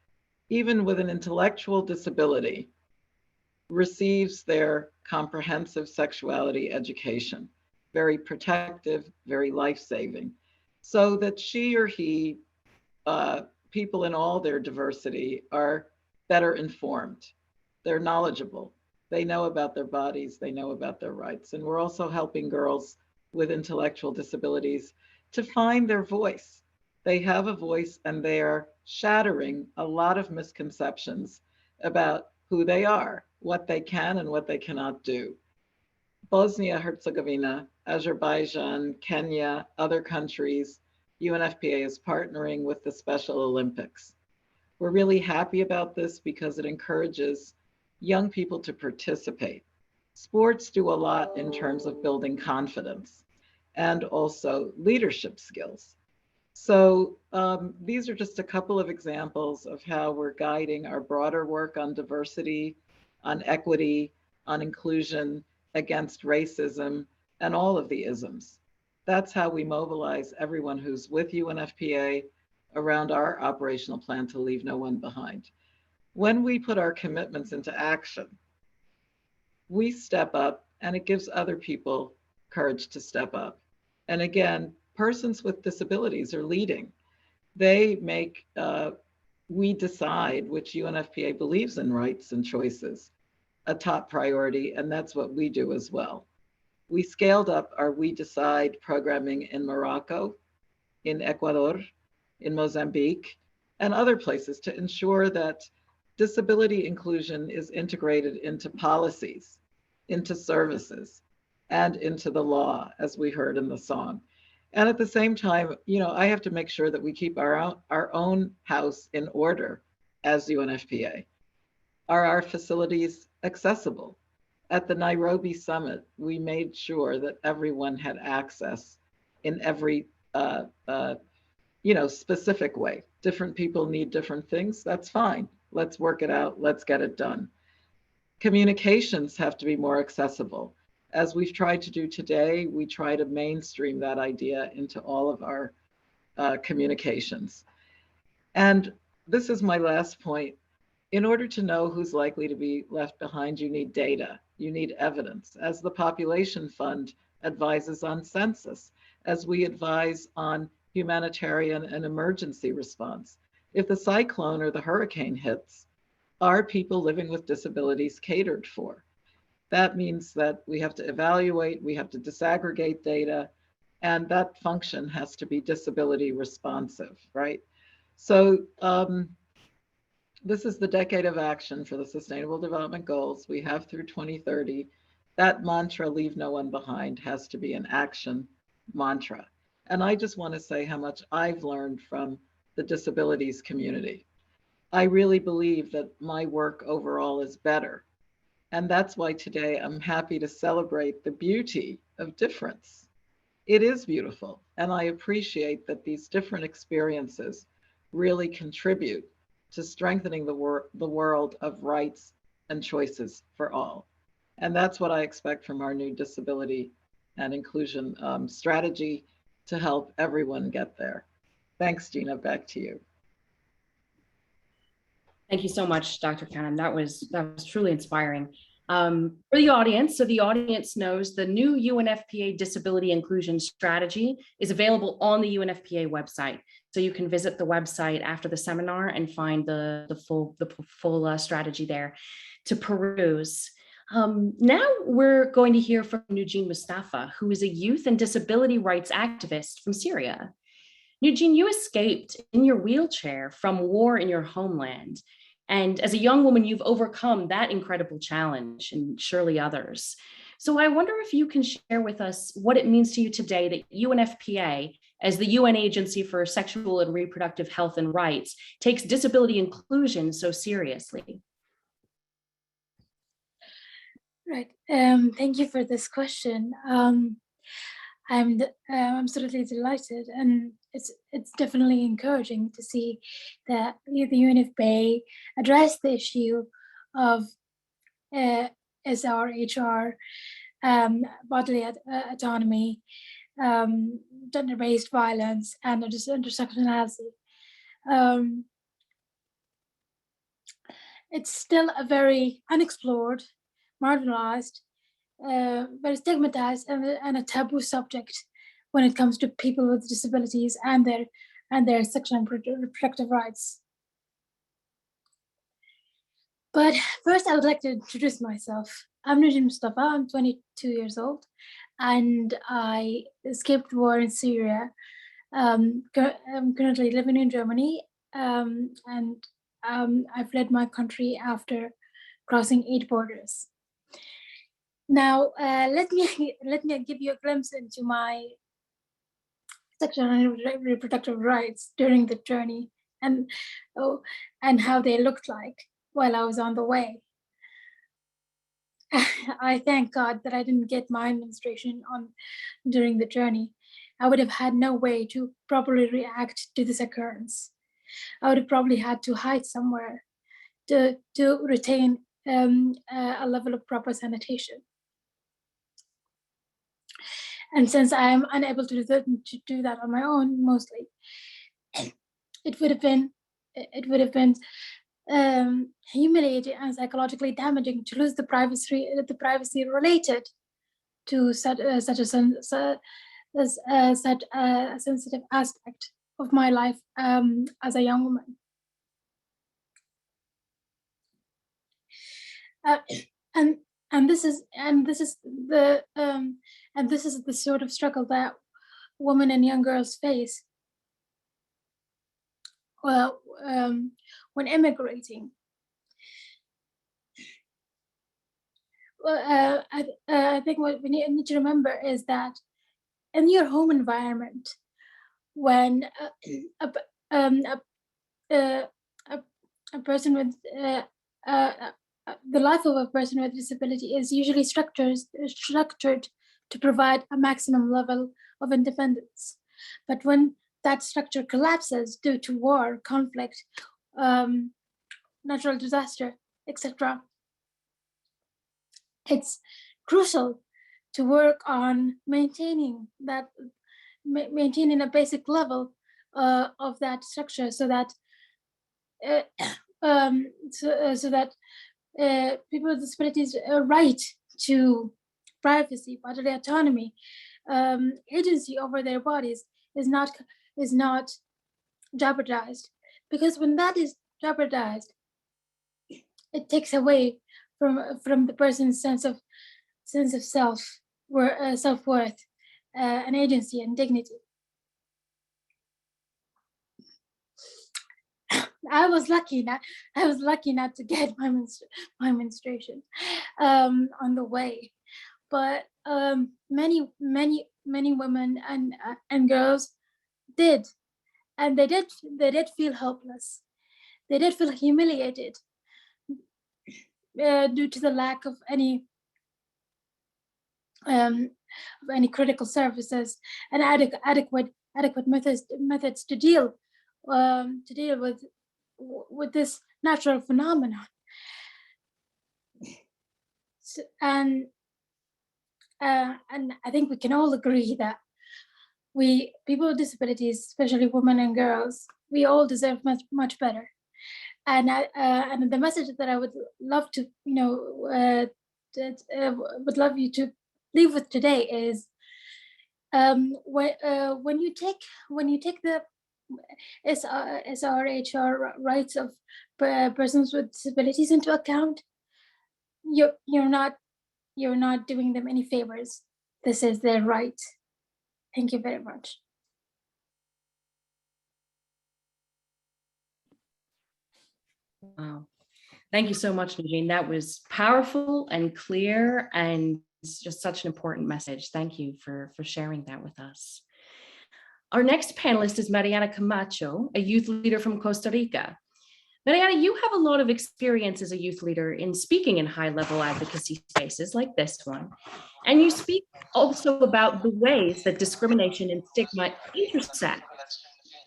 even with an intellectual disability, receives their comprehensive sexuality education, very protective, very life-saving, so that she or he, people in all their diversity, are better informed. They're knowledgeable. They know about their bodies. They know about their rights. And we're also helping girls with intellectual disabilities to find their voice. They have a voice and they are shattering a lot of misconceptions about who they are, what they can and what they cannot do. Bosnia-Herzegovina, Azerbaijan, Kenya, other countries, UNFPA is partnering with the Special Olympics. We're really happy about this because it encourages young people to participate. Sports do a lot in terms of building confidence and also leadership skills. So these are just a couple of examples of how we're guiding our broader work on diversity, on equity, on inclusion, against racism, and all of the isms. That's how we mobilize everyone who's with UNFPA around our operational plan to leave no one behind. When we put our commitments into action, we step up and it gives other people courage to step up. And again, persons with disabilities are leading. They make, we decide which UNFPA believes in rights and choices, a top priority, and that's what we do as well. We scaled up our We Decide programming in Morocco, in Ecuador, in Mozambique, and other places to ensure that disability inclusion is integrated into policies, into services, and into the law, as we heard in the song. And at the same time, you know, I have to make sure that we keep our own house in order as UNFPA. Are our facilities accessible? At the Nairobi summit, we made sure that everyone had access in every specific way. Different people need different things. That's fine. Let's work it out. Let's get it done. Communications have to be more accessible. As we've tried to do today, we try to mainstream that idea into all of our communications. And this is my last point. In order to know who's likely to be left behind, you need data, you need evidence. As the Population Fund advises on census, as we advise on humanitarian and emergency response. If the cyclone or the hurricane hits, are people living with disabilities catered for? That means that we have to evaluate, we have to disaggregate data, and that function has to be disability responsive, right? So this is the decade of action for the Sustainable Development Goals we have through 2030. That mantra, leave no one behind, has to be an action mantra. And I just want to say how much I've learned from the disabilities community. I really believe that my work overall is better. And that's why today I'm happy to celebrate the beauty of difference. It is beautiful. And I appreciate that these different experiences really contribute to strengthening the world of rights and choices for all. And that's what I expect from our new disability and inclusion strategy to help everyone get there. Thanks, Gina. Back to you. Thank you so much, Dr. Kanem. That was truly inspiring. For the audience, so the audience knows the new UNFPA Disability Inclusion Strategy is available on the UNFPA website. So you can visit the website after the seminar and find the full strategy there to peruse. Now we're going to hear from Nujeen Mustafa, who is a youth and disability rights activist from Syria. Nujeen, you escaped in your wheelchair from war in your homeland. And as a young woman, you've overcome that incredible challenge and surely others. So I wonder if you can share with us what it means to you today that UNFPA, as the UN Agency for Sexual and Reproductive Health and Rights, takes disability inclusion so seriously. Right. Thank you for this question. I'm absolutely delighted, and it's definitely encouraging to see that the UNFPA address the issue of SRHR, bodily autonomy, gender-based violence, and intersectionality. It's still a very unexplored, marginalized, very stigmatized, and a taboo subject when it comes to people with disabilities and their sexual and reproductive rights. But first, I would like to introduce myself. I'm Nujeen Mustafa. I'm 22 years old, and I escaped war in Syria. I'm currently living in Germany, and I fled my country after crossing 8 borders. Now, let me give you a glimpse into my sexual and reproductive rights during the journey, and how they looked like while I was on the way. I thank God that I didn't get my menstruation during the journey. I would have had no way to properly react to this occurrence. I would have probably had to hide somewhere to retain a level of proper sanitation. And since I am unable to do that on my own, mostly, it would have been humiliating and psychologically damaging to lose the privacy related to such a sensitive aspect of my life as a young woman. And this is the sort of struggle that women and young girls face when immigrating. Well, I think what we need to remember is that in your home environment, when a person with the life of a person with disability is usually structured to provide a maximum level of independence. But when that structure collapses due to war, conflict, natural disaster, etc., it's crucial to work on maintaining a basic level of that structure, so that people with disabilities' right to privacy, bodily autonomy, agency over their bodies is not jeopardized. Because when that is jeopardized, it takes away from the person's sense of self-worth, and agency and dignity. I was lucky not to get my menstruation on the way, but many many women and girls did, and they did feel helpless. They did feel humiliated due to the lack of any critical services and adequate methods to deal with this natural phenomenon. So, and I think we can all agree that people with disabilities, especially women and girls, we all deserve much better. And the message that I would love to, would love you to leave with today is when you take the SRHR rights of persons with disabilities into account, you're not doing them any favors. This is their right. Thank you very much. Wow. Thank you so much, Najeen. That was powerful and clear and just such an important message. Thank you for sharing that with us. Our next panelist is Mariana Camacho, a youth leader from Costa Rica. Mariana, you have a lot of experience as a youth leader in speaking in high-level advocacy spaces like this one. And you speak also about the ways that discrimination and stigma intersect,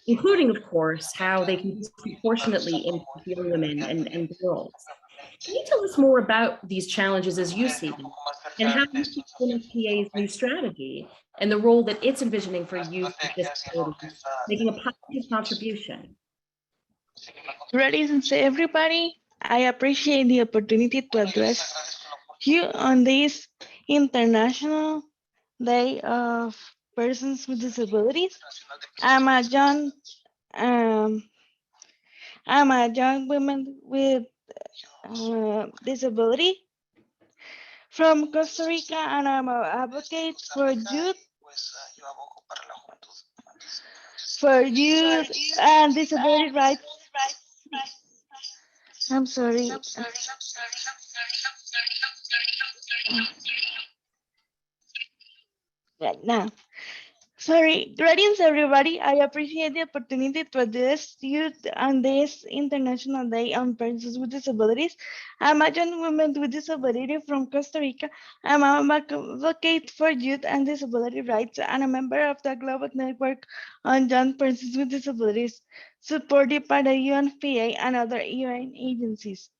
including, of course, how they can disproportionately impact young women and girls. Can you tell us more about these challenges as you see them, and how you see UNFPA's new strategy and the role that it's envisioning for youth with disabilities, making a positive contribution? Greetings to everybody. I appreciate the opportunity to address you on this International Day of Persons with Disabilities. I'm a young woman with disability from Costa Rica, and I'm an advocate for youth and disability rights. I'm sorry. Right now. Sorry, greetings everybody. I appreciate the opportunity to address you on this International Day on Persons with Disabilities. I'm a young woman with disability from Costa Rica. I'm an advocate for youth and disability rights and a member of the Global Network on Young Persons with Disabilities, supported by the UNFPA and other UN agencies.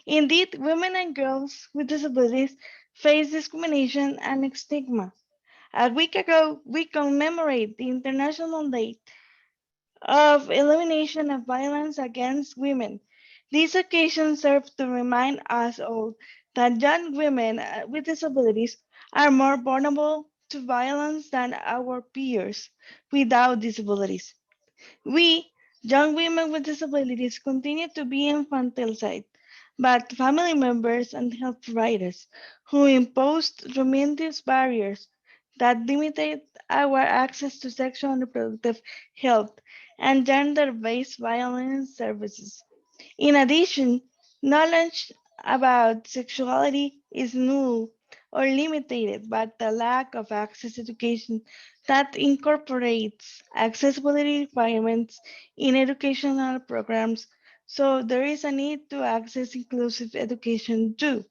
Indeed, women and girls with disabilities face discrimination and stigma. A week ago, we commemorate the International Day of Elimination of Violence Against Women. These occasions serve to remind us all that young women with disabilities are more vulnerable to violence than our peers without disabilities. We, young women with disabilities, continue to be infanticide, but family members and health providers who impose tremendous barriers that limited our access to sexual and reproductive health and gender-based violence services. In addition, knowledge about sexuality is null or limited by the lack of access to education that incorporates accessibility requirements in educational programs. So there is a need to access inclusive education too.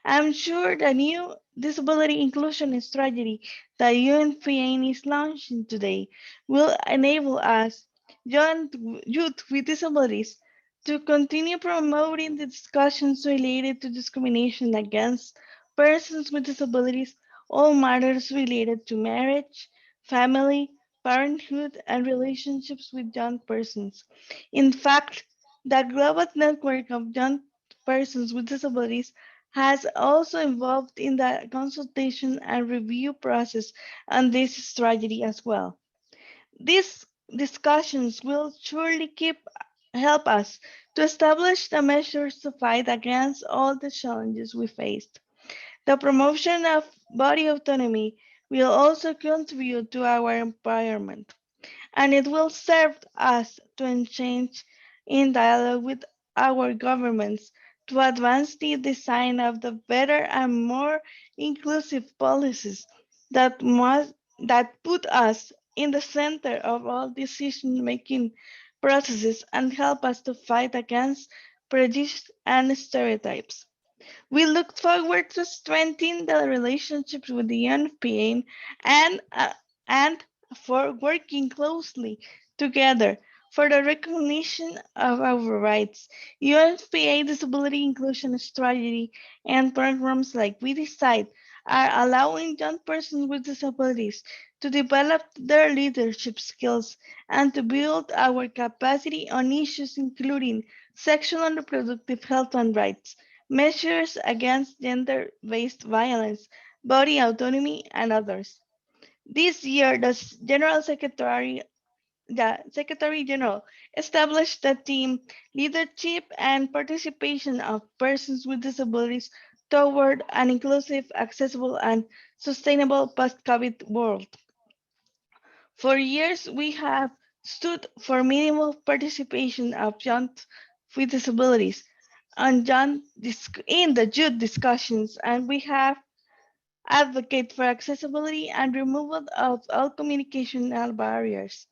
I'm sure the new disability inclusion strategy that UNFPA is launching today will enable us, young youth with disabilities, to continue promoting the discussions related to discrimination against persons with disabilities, all matters related to marriage, family, parenthood, and relationships with young persons. In fact, the global network of young persons with disabilities has also involved in the consultation and review process on this strategy as well. These discussions will surely help us to establish the measures to fight against all the challenges we faced. The promotion of body autonomy will also contribute to our empowerment, and it will serve us to engage in dialogue with our governments to advance the design of the better and more inclusive policies that that put us in the center of all decision-making processes and help us to fight against prejudice and stereotypes. We look forward to strengthening the relationships with the UNFPA and for working closely together for the recognition of our rights. UNFPA Disability Inclusion Strategy and programs like We Decide are allowing young persons with disabilities to develop their leadership skills and to build our capacity on issues including sexual and reproductive health and rights, measures against gender-based violence, body autonomy, and others. This year, the Secretary General established the theme Leadership and Participation of Persons with Disabilities Toward an Inclusive, Accessible, and Sustainable Post-COVID World. For years, we have stood for minimal participation of young with disabilities in the youth discussions, and we have advocated for accessibility and removal of all communicational barriers.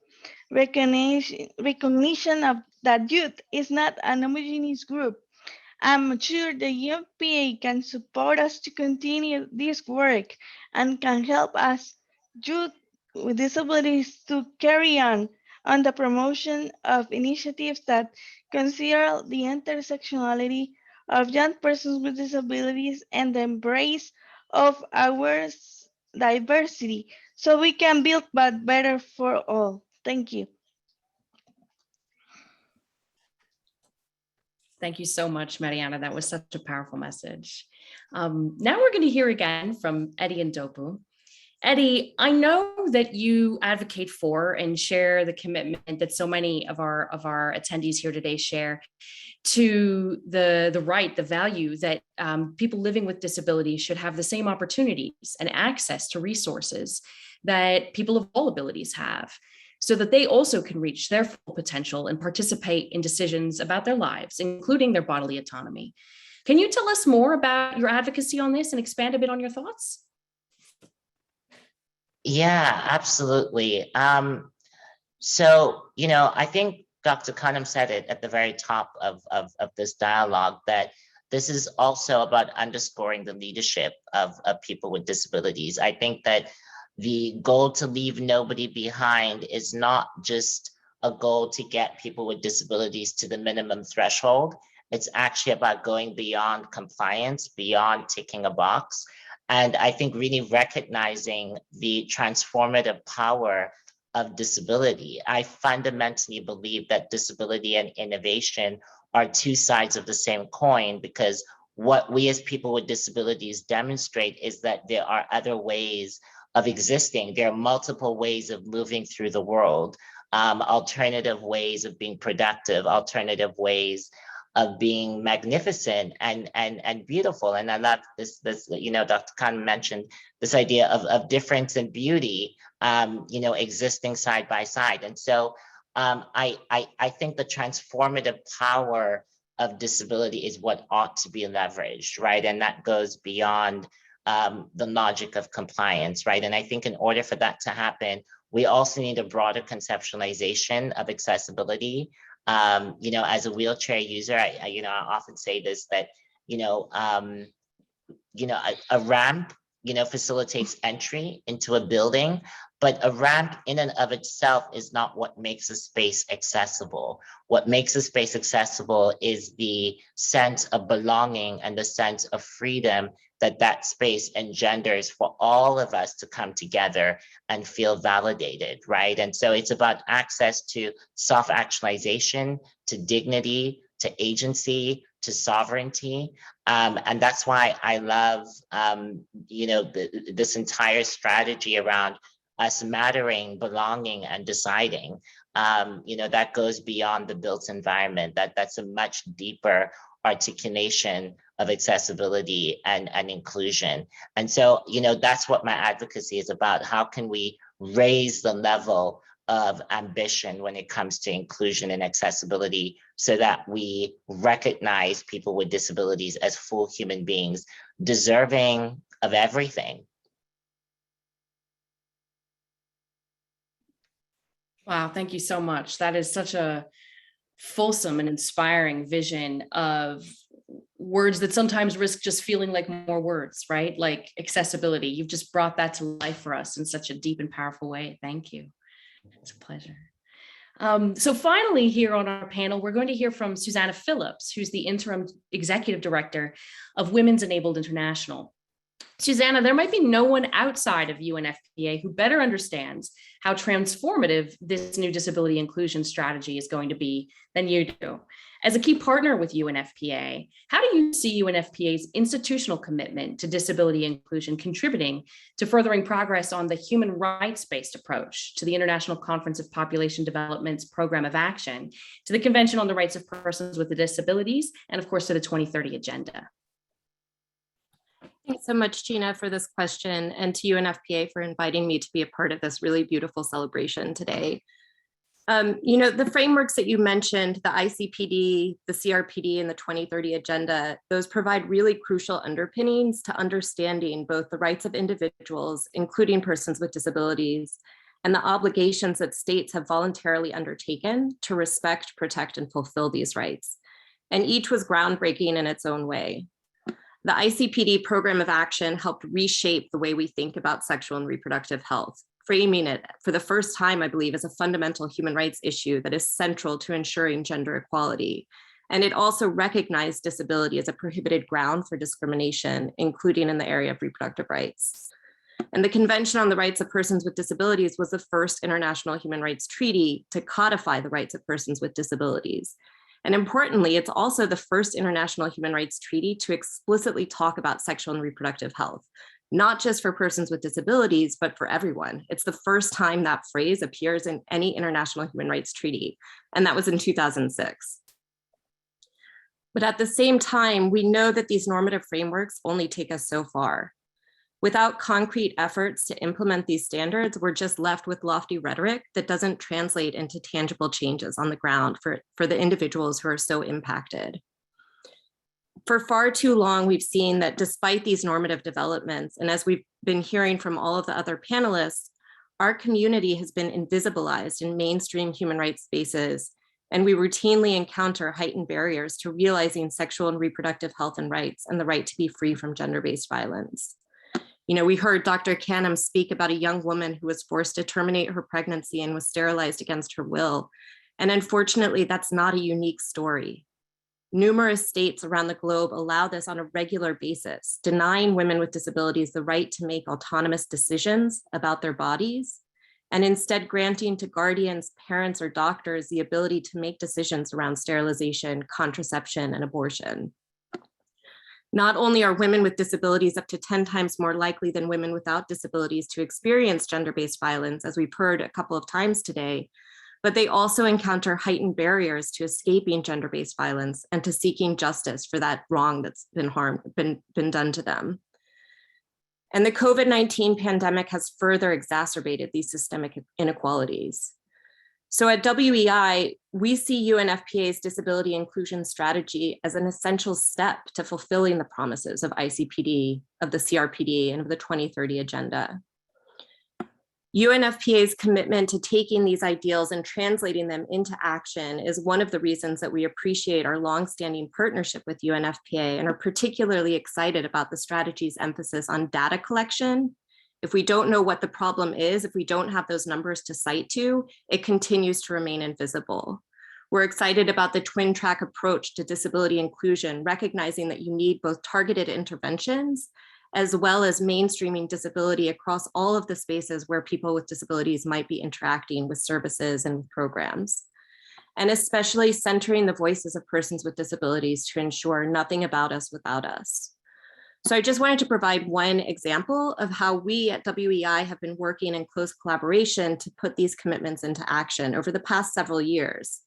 Recognition of that youth is not an homogeneous group. I'm sure the UNFPA can support us to continue this work and can help us youth with disabilities to carry on the promotion of initiatives that consider the intersectionality of young persons with disabilities and the embrace of our diversity so we can build but better for all. Thank you. Thank you so much, Mariana. That was such a powerful message. Now we're going to hear again from Eddie and Dopu. Eddie, I know that you advocate for and share the commitment that so many of our attendees here today share to the right, the value that people living with disabilities should have the same opportunities and access to resources that people of all abilities have, so that they also can reach their full potential and participate in decisions about their lives, including their bodily autonomy. Can you tell us more about your advocacy on this and expand a bit on your thoughts? Yeah, absolutely. So, I think Dr. Kanem said it at the very top of this dialogue, that this is also about underscoring the leadership of people with disabilities. I think that the goal to leave nobody behind is not just a goal to get people with disabilities to the minimum threshold. It's actually about going beyond compliance, beyond ticking a box. And I think really recognizing the transformative power of disability. I fundamentally believe that disability and innovation are two sides of the same coin, because what we as people with disabilities demonstrate is that there are other ways of existing. There are multiple ways of moving through the world, alternative ways of being productive, alternative ways of being magnificent and beautiful. And I love this, Dr. Khan mentioned this idea of difference and beauty, existing side by side. And so I think the transformative power of disability is what ought to be leveraged, right? And that goes beyond the logic of compliance, right? And I think in order for that to happen, we also need a broader conceptualization of accessibility. As a wheelchair user, I often say this, that, a ramp, facilitates entry into a building, but a ramp in and of itself is not what makes a space accessible. What makes a space accessible is the sense of belonging and the sense of freedom that space engenders for all of us to come together and feel validated, right? And so it's about access to self-actualization, to dignity, to agency, to sovereignty. And that's why I love, this entire strategy around us mattering, belonging, and deciding. That goes beyond the built environment. That's a much deeper articulation of accessibility and inclusion. And so, that's what my advocacy is about. How can we raise the level of ambition when it comes to inclusion and accessibility, so that we recognize people with disabilities as full human beings, deserving of everything? Wow, thank you so much. That is such a fulsome and inspiring vision of words that sometimes risk just feeling like more words, right? Like accessibility. You've just brought that to life for us in such a deep and powerful way. Thank you. It's a pleasure. So finally here on our panel, we're going to hear from Susanna Phillips, who's the Interim Executive Director of Women's Enabled International. Susanna, there might be no one outside of UNFPA who better understands how transformative this new disability inclusion strategy is going to be than you do. As a key partner with UNFPA, how do you see UNFPA's institutional commitment to disability inclusion contributing to furthering progress on the human rights-based approach to the International Conference of Population Development's Program of Action, to the Convention on the Rights of Persons with Disabilities, and of course to the 2030 Agenda? Thanks so much, Gina, for this question, and to UNFPA for inviting me to be a part of this really beautiful celebration today. The frameworks that you mentioned, the ICPD, the CRPD, and the 2030 Agenda, those provide really crucial underpinnings to understanding both the rights of individuals, including persons with disabilities, and the obligations that states have voluntarily undertaken to respect, protect, and fulfill these rights. And each was groundbreaking in its own way. The ICPD Program of Action helped reshape the way we think about sexual and reproductive health, framing it for the first time, I believe, as a fundamental human rights issue that is central to ensuring gender equality. And it also recognized disability as a prohibited ground for discrimination, including in the area of reproductive rights. And the Convention on the Rights of Persons with Disabilities was the first international human rights treaty to codify the rights of persons with disabilities. And importantly, it's also the first international human rights treaty to explicitly talk about sexual and reproductive health, not just for persons with disabilities, but for everyone. It's the first time that phrase appears in any international human rights treaty, and that was in 2006. But at the same time, we know that these normative frameworks only take us so far. Without concrete efforts to implement these standards, we're just left with lofty rhetoric that doesn't translate into tangible changes on the ground for the individuals who are so impacted. For far too long, we've seen that despite these normative developments, and as we've been hearing from all of the other panelists, our community has been invisibilized in mainstream human rights spaces, and we routinely encounter heightened barriers to realizing sexual and reproductive health and rights and the right to be free from gender-based violence. We heard Dr. Kanem speak about a young woman who was forced to terminate her pregnancy and was sterilized against her will. And unfortunately, that's not a unique story. Numerous states around the globe allow this on a regular basis, denying women with disabilities the right to make autonomous decisions about their bodies, and instead granting to guardians, parents, or doctors the ability to make decisions around sterilization, contraception, and abortion. Not only are women with disabilities up to 10 times more likely than women without disabilities to experience gender-based violence, as we've heard a couple of times today, but they also encounter heightened barriers to escaping gender-based violence and to seeking justice for that wrong that's been done to them. And the COVID-19 pandemic has further exacerbated these systemic inequalities. So at WEI, we see UNFPA's Disability Inclusion Strategy as an essential step to fulfilling the promises of ICPD, of the CRPD, and of the 2030 Agenda. UNFPA's commitment to taking these ideals and translating them into action is one of the reasons that we appreciate our longstanding partnership with UNFPA and are particularly excited about the strategy's emphasis on data collection. If we don't know what the problem is, if we don't have those numbers to cite to, it continues to remain invisible. We're excited about the twin track approach to disability inclusion, recognizing that you need both targeted interventions as well as mainstreaming disability across all of the spaces where people with disabilities might be interacting with services and with programs. And especially centering the voices of persons with disabilities to ensure nothing about us without us. So I just wanted to provide one example of how we at WEI have been working in close collaboration to put these commitments into action over the past several years.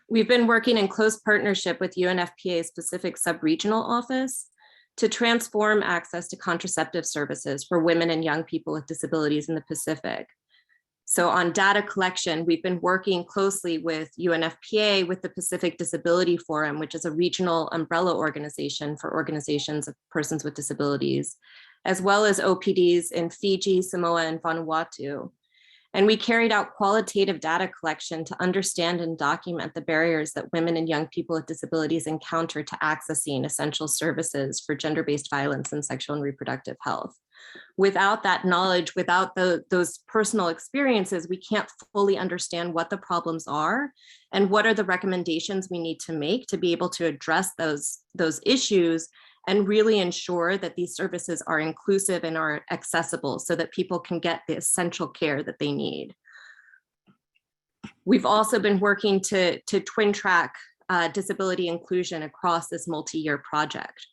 We've been working in close partnership with UNFPA's Pacific Sub-Regional Office to transform access to contraceptive services for women and young people with disabilities in the Pacific. So on data collection, we've been working closely with UNFPA, with the Pacific Disability Forum, which is a regional umbrella organization for organizations of persons with disabilities, as well as OPDs in Fiji, Samoa, and Vanuatu. And we carried out qualitative data collection to understand and document the barriers that women and young people with disabilities encounter to accessing essential services for gender-based violence and sexual and reproductive health. Without that knowledge, without those personal experiences, we can't fully understand what the problems are and what are the recommendations we need to make to be able to address those issues and really ensure that these services are inclusive and are accessible so that people can get the essential care that they need. We've also been working to twin track disability inclusion across this multi-year project.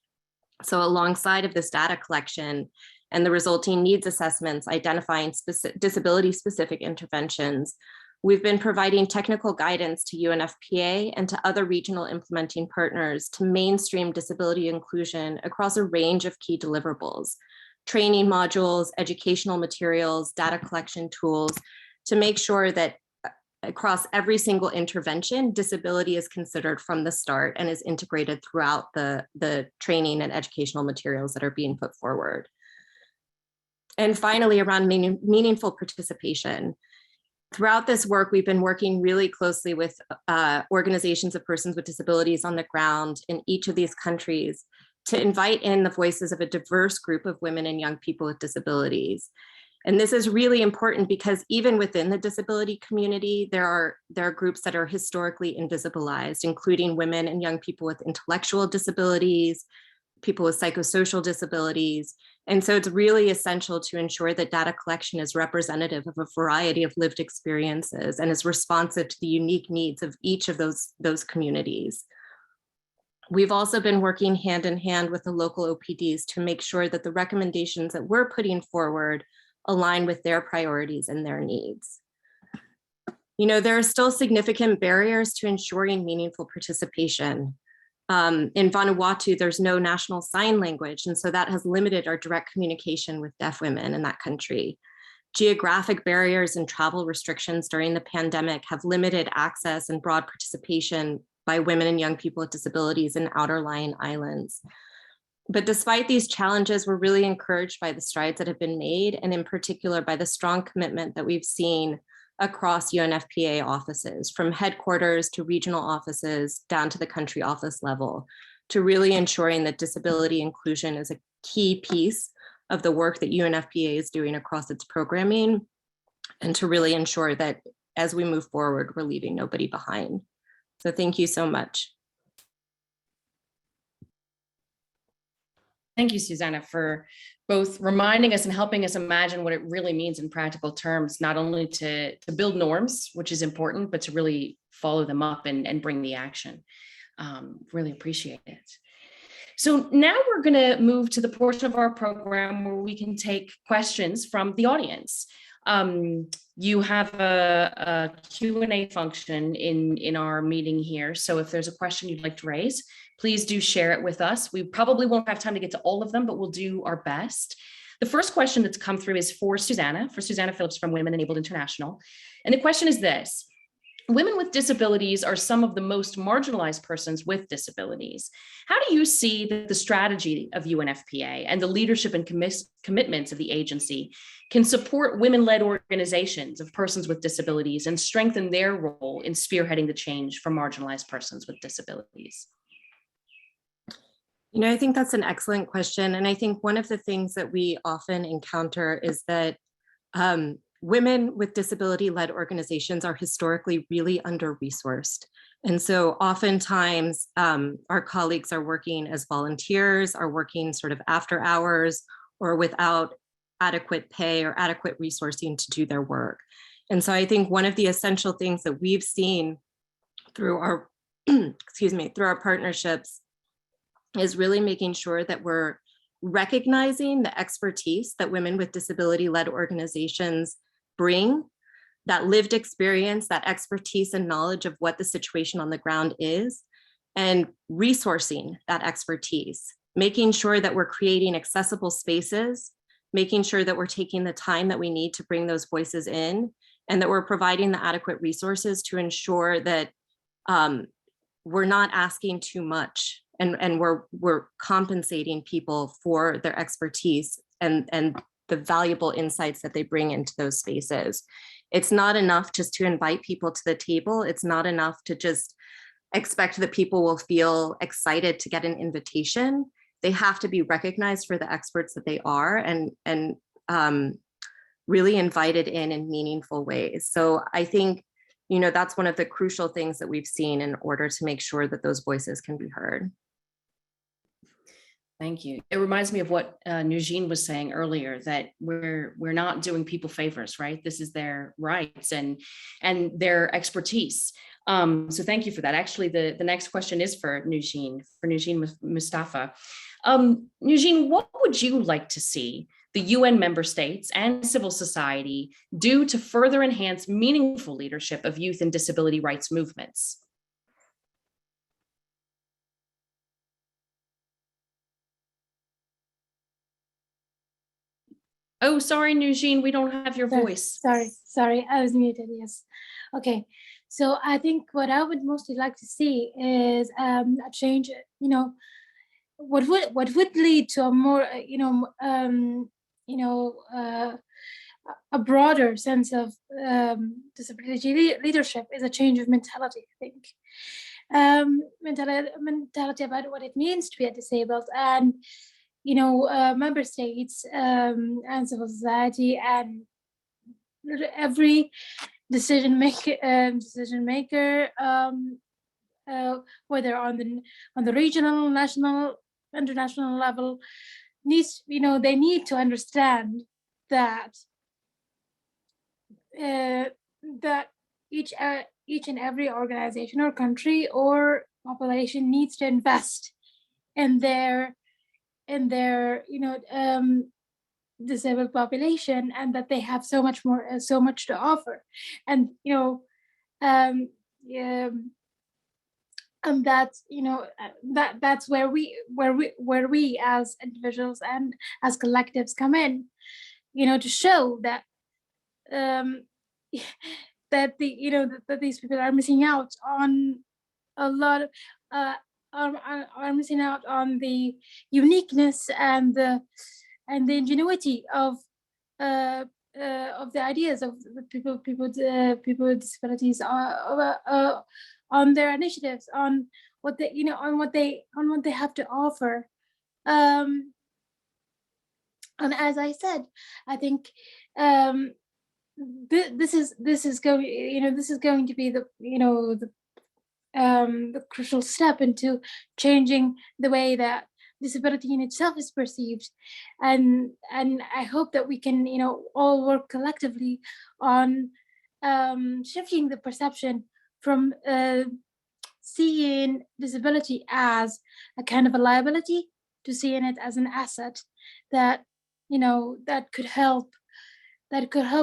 So alongside of this data collection and the resulting needs assessments identifying disability-specific interventions, we've been providing technical guidance to UNFPA and to other regional implementing partners to mainstream disability inclusion across a range of key deliverables, training modules, educational materials, data collection tools, to make sure that across every single intervention, disability is considered from the start and is integrated throughout the training and educational materials that are being put forward. And finally, around meaningful participation. Throughout this work, we've been working really closely with organizations of persons with disabilities on the ground in each of these countries to invite in the voices of a diverse group of women and young people with disabilities. And this is really important because even within the disability community, there are groups that are historically invisibilized, including women and young people with intellectual disabilities, people with psychosocial disabilities. And so it's really essential to ensure that data collection is representative of a variety of lived experiences and is responsive to the unique needs of each of those communities. We've also been working hand in hand with the local OPDs to make sure that the recommendations that we're putting forward align with their priorities and their needs. You know, there are still significant barriers to ensuring meaningful participation. In Vanuatu, there's no national sign language, and so that has limited our direct communication with deaf women in that country. Geographic barriers and travel restrictions during the pandemic have limited access and broad participation by women and young people with disabilities in outer lying islands. But despite these challenges, we're really encouraged by the strides that have been made, and in particular by the strong commitment that we've seen across UNFPA offices, from headquarters to regional offices down to the country office level, to really ensuring that disability inclusion is a key piece of the work that UNFPA is doing across its programming, and to really ensure that as we move forward, we're leaving nobody behind. So thank you so much. Thank you, Susanna, for both reminding us and helping us imagine what it really means in practical terms, not only to build norms, which is important, but to really follow them up and bring the action. Really appreciate it. So now we're going to move to the portion of our program where we can take questions from the audience. You have a Q&A function in our meeting here. So if there's a question you'd like to raise, please do share it with us. We probably won't have time to get to all of them, but we'll do our best. The first question that's come through is for Susanna Phillips from Women Enabled International. And the question is this: women with disabilities are some of the most marginalized persons with disabilities. How do you see the strategy of UNFPA and the leadership and commitments of the agency can support women-led organizations of persons with disabilities and strengthen their role in spearheading the change for marginalized persons with disabilities? You know, I think that's an excellent question. And I think one of the things that we often encounter is that women with disability-led organizations are historically really under-resourced. And so oftentimes our colleagues are working as volunteers, are working sort of after hours or without adequate pay or adequate resourcing to do their work. And so I think one of the essential things that we've seen through our, through our partnerships is really making sure that we're recognizing the expertise that women with disability-led organizations bring, that lived experience, that expertise and knowledge of what the situation on the ground is, and resourcing that expertise, making sure that we're creating accessible spaces, making sure that we're taking the time that we need to bring those voices in, and that we're providing the adequate resources to ensure that we're not asking too much, and we're compensating people for their expertise and the valuable insights that they bring into those spaces. It's not enough just to invite people to the table. It's not enough to just expect that people will feel excited to get an invitation. They have to be recognized for the experts that they are and really invited in meaningful ways. So I think, you know, that's one of the crucial things that we've seen in order to make sure that those voices can be heard. Thank you. It reminds me of what Nujeen was saying earlier, that we're not doing people favors, right? This is their rights and their expertise. So thank you for that. Actually, the next question is for Nujeen Mustafa. Nujeen, what would you like to see the UN member states and civil society do to further enhance meaningful leadership of youth and disability rights movements? Oh, sorry, Nujeen, we don't have your voice. Sorry, I was muted, yes. Okay, so I think what I would mostly like to see is a change, you know, what would lead to a more, a broader sense of disability leadership is a change of mentality, I think. Mentality about what it means to be a disabled, and member states and civil society and every decision maker, whether on the regional, national, international level, needs, they need to understand that that each and every organization or country or population needs to invest in their disabled population, and that they have so much to offer, and and that's that's where we as individuals and as collectives come in, to show that that that these people are missing out on a lot of are missing out on the uniqueness and the ingenuity of the ideas of the people with disabilities, on their initiatives, on what they on what they have to offer. And as I said, I think this is going to be the crucial step into changing the way that disability in itself is perceived, and I hope that we can all work collectively on shifting the perception from seeing disability as a kind of a liability to seeing it as an asset that that could help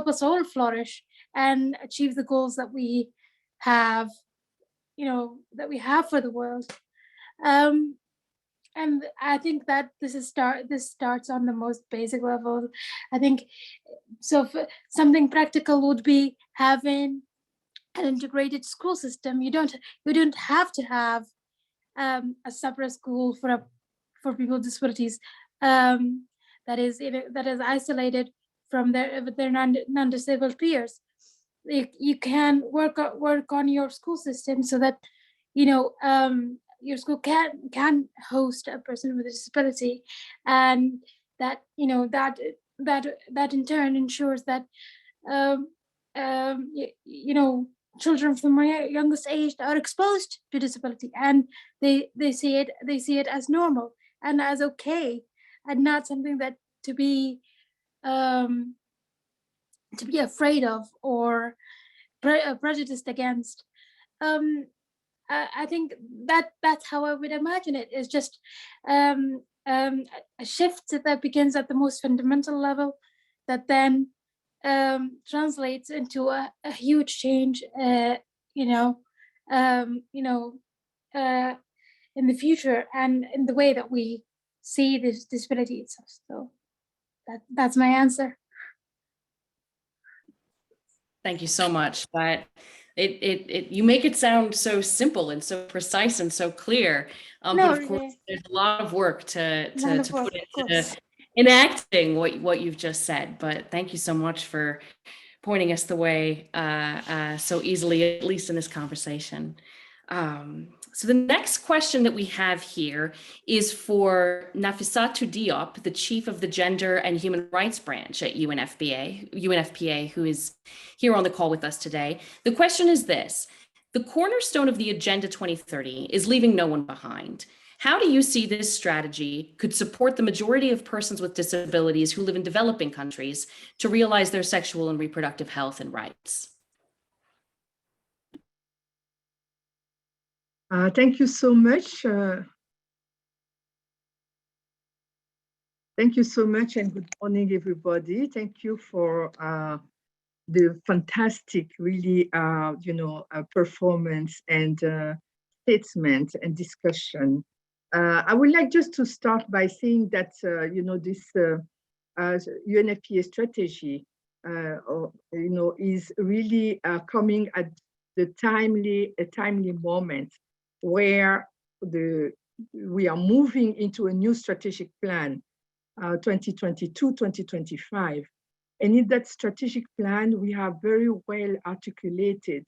us all flourish and achieve the goals that we have for the world. And I think that this starts on the most basic level. I think so. Something practical would be having an integrated school system. You don't have to have a separate school for people with disabilities that is isolated from their non-disabled peers. You can work on your school system so that your school can host a person with a disability, and that that in turn ensures that children from my youngest age are exposed to disability, and they see it as normal and as okay, and not something that to be afraid of or prejudiced against. I think that's how I would imagine it. Is just a shift that begins at the most fundamental level, that then translates into a huge change, in the future and in the way that we see this disability itself. So that's my answer. Thank you so much. But you make it sound so simple and so precise and so clear. But of course, there's a lot of work to put into enacting what you've just said. But thank you so much for pointing us the way so easily, at least in this conversation. So the next question that we have here is for Nafissatou Diop, the Chief of the Gender and Human Rights Branch at UNFPA, who is here on the call with us today. The question is this: the cornerstone of the Agenda 2030 is leaving no one behind. How do you see this strategy could support the majority of persons with disabilities who live in developing countries to realize their sexual and reproductive health and rights? Thank you so much. Thank you so much, and good morning, everybody. Thank you for the fantastic, really, performance and statement and discussion. I would like just to start by saying that, this UNFPA strategy, is really coming at a timely moment where we are moving into a new strategic plan, 2022-2025. And in that strategic plan, we have very well articulated,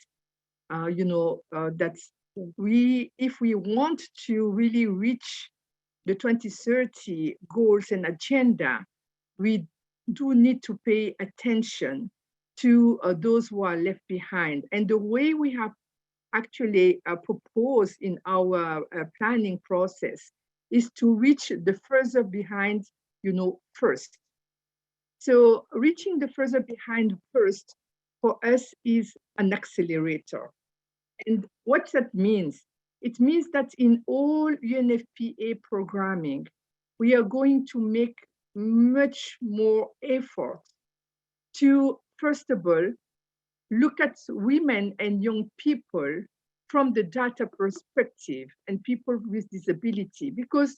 that if we want to really reach the 2030 goals and agenda, we do need to pay attention to those who are left behind. And the way we have actually proposed in our planning process is to reach the further behind, first. So reaching the further behind first for us is an accelerator. And what that means? It means that in all UNFPA programming, we are going to make much more effort to, first of all, look at women and young people from the data perspective and people with disability, because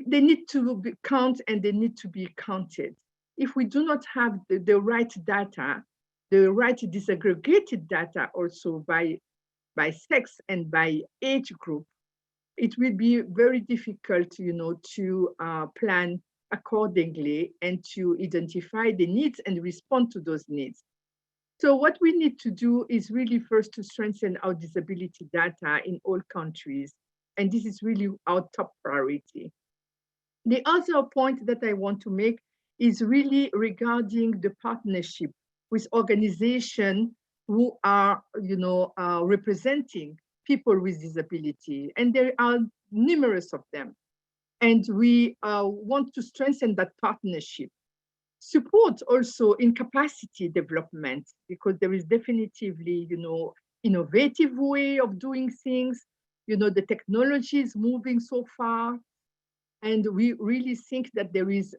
they need to be counted and they need to be counted. If we do not have the right data, the right disaggregated data also by sex and by age group, it will be very difficult, to plan accordingly and to identify the needs and respond to those needs. So what we need to do is really first to strengthen our disability data in all countries. And this is really our top priority. The other point that I want to make is really regarding the partnership with organizations who are, representing people with disability. And there are numerous of them. And we want to strengthen that partnership. Support also in capacity development, because there is definitively, innovative way of doing things. The technology is moving so far. And we really think that there is,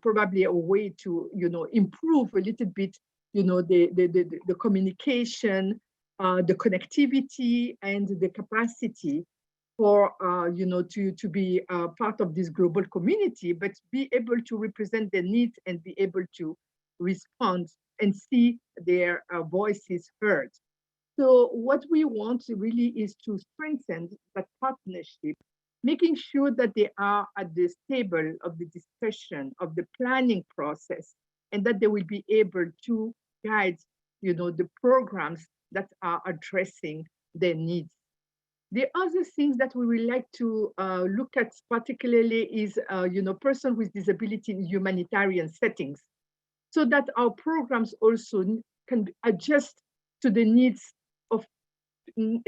probably a way to, improve a little bit, the communication, the connectivity, and the capacity for, to be part of this global community, but be able to represent their needs and be able to respond and see their voices heard. So what we want really is to strengthen that partnership, making sure that they are at the table of the discussion, of the planning process, and that they will be able to guide, the programs that are addressing their needs. The other things that we would like to look at particularly is, person with disability in humanitarian settings, so that our programs also can adjust to the needs of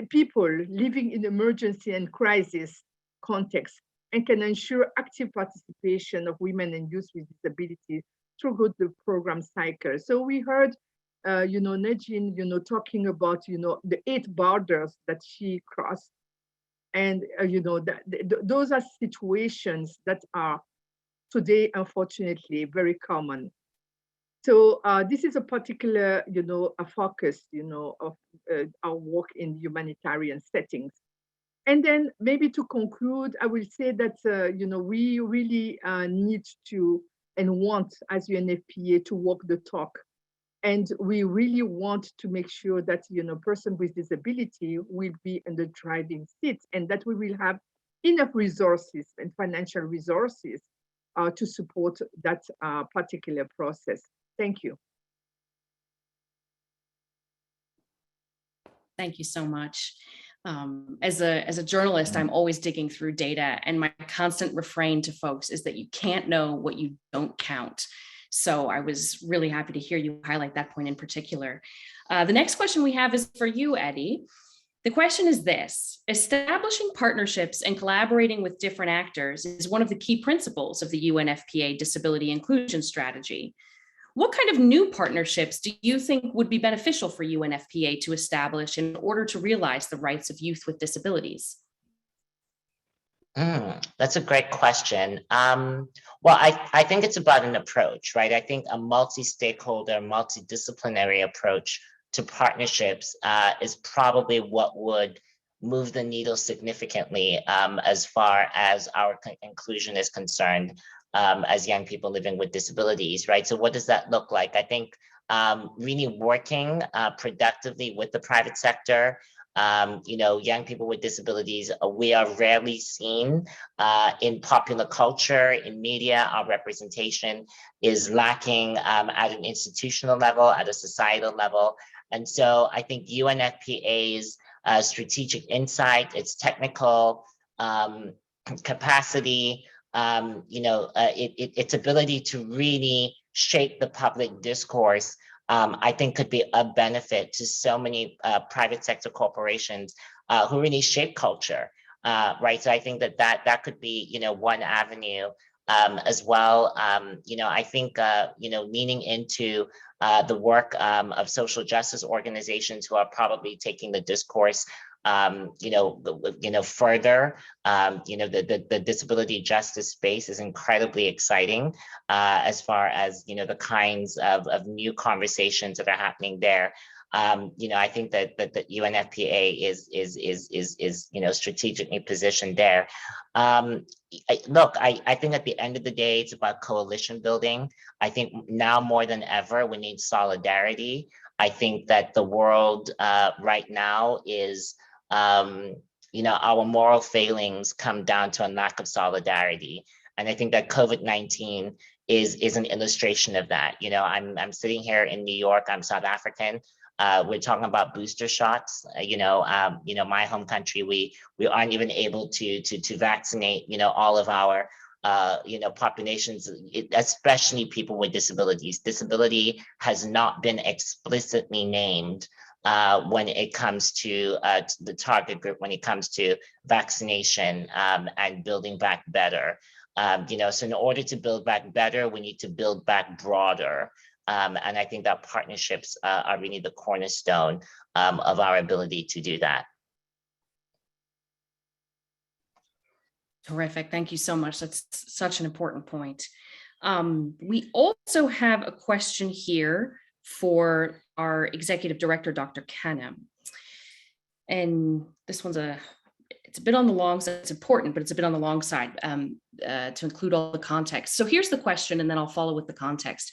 people living in emergency and crisis context, and can ensure active participation of women and youth with disabilities throughout the program cycle. So we heard, Najin, talking about, the 8 borders that she crossed. And, those are situations that are today, unfortunately, very common. So this is a particular, a focus, of our work in humanitarian settings. And then maybe to conclude, I will say that, we really need to and want as UNFPA to walk the talk. And we really want to make sure that, person with disability will be in the driving seat, and that we will have enough resources and financial resources to support that particular process. Thank you. Thank you so much. As a journalist, I'm always digging through data, and my constant refrain to folks is that you can't know what you don't count. So I was really happy to hear you highlight that point in particular. The next question we have is for you, Eddie. The question is this: establishing partnerships and collaborating with different actors is one of the key principles of the UNFPA Disability Inclusion Strategy. What kind of new partnerships do you think would be beneficial for UNFPA to establish in order to realize the rights of youth with disabilities? That's a great question. Well, I think it's about an approach, right? I think a multi-stakeholder, multidisciplinary approach to partnerships is probably what would move the needle significantly as far as our inclusion is concerned as young people living with disabilities, right? So what does that look like? I think really working productively with the private sector. Young people with disabilities, we are rarely seen in popular culture, in media. Our representation is lacking at an institutional level, at a societal level. And so I think UNFPA's strategic insight, its technical capacity, its ability to really shape the public discourse, I think could be a benefit to so many private sector corporations who really shape culture, right? So I think that could be, one avenue as well. I think, leaning into the work of social justice organizations who are probably taking the discourse further. The disability justice space is incredibly exciting as far as, the kinds of new conversations that are happening there. I think that the UNFPA is strategically positioned there. I think at the end of the day, it's about coalition building. I think now more than ever, we need solidarity. I think that the world right now is, our moral failings come down to a lack of solidarity. And I think that COVID-19 is an illustration of that. I'm sitting here in New York, I'm South African. We're talking about booster shots. My home country, we aren't even able to vaccinate, all of our populations, especially people with disabilities. Disability has not been explicitly named when it comes to the target group, when it comes to vaccination and building back better. So in order to build back better, we need to build back broader. And I think that partnerships are really the cornerstone of our ability to do that. Terrific. Thank you so much. That's such an important point. We also have a question here for our Executive Director, Dr. Kanem. And this one's it's a bit on the long side. It's important, but it's a bit on the long side to include all the context. So here's the question, and then I'll follow with the context.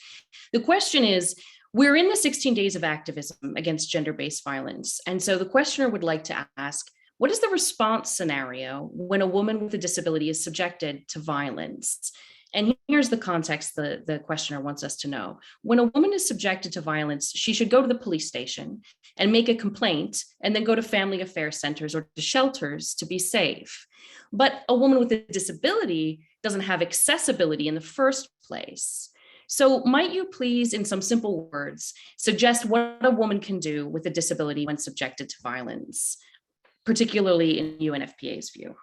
The question is, we're in the 16 days of activism against gender-based violence. And so the questioner would like to ask, what is the response scenario when a woman with a disability is subjected to violence? And here's the context the questioner wants us to know. When a woman is subjected to violence, she should go to the police station and make a complaint, and then go to family affairs centers or to shelters to be safe. But a woman with a disability doesn't have accessibility in the first place. So might you please, in some simple words, suggest what a woman can do with a disability when subjected to violence, particularly in UNFPA's view?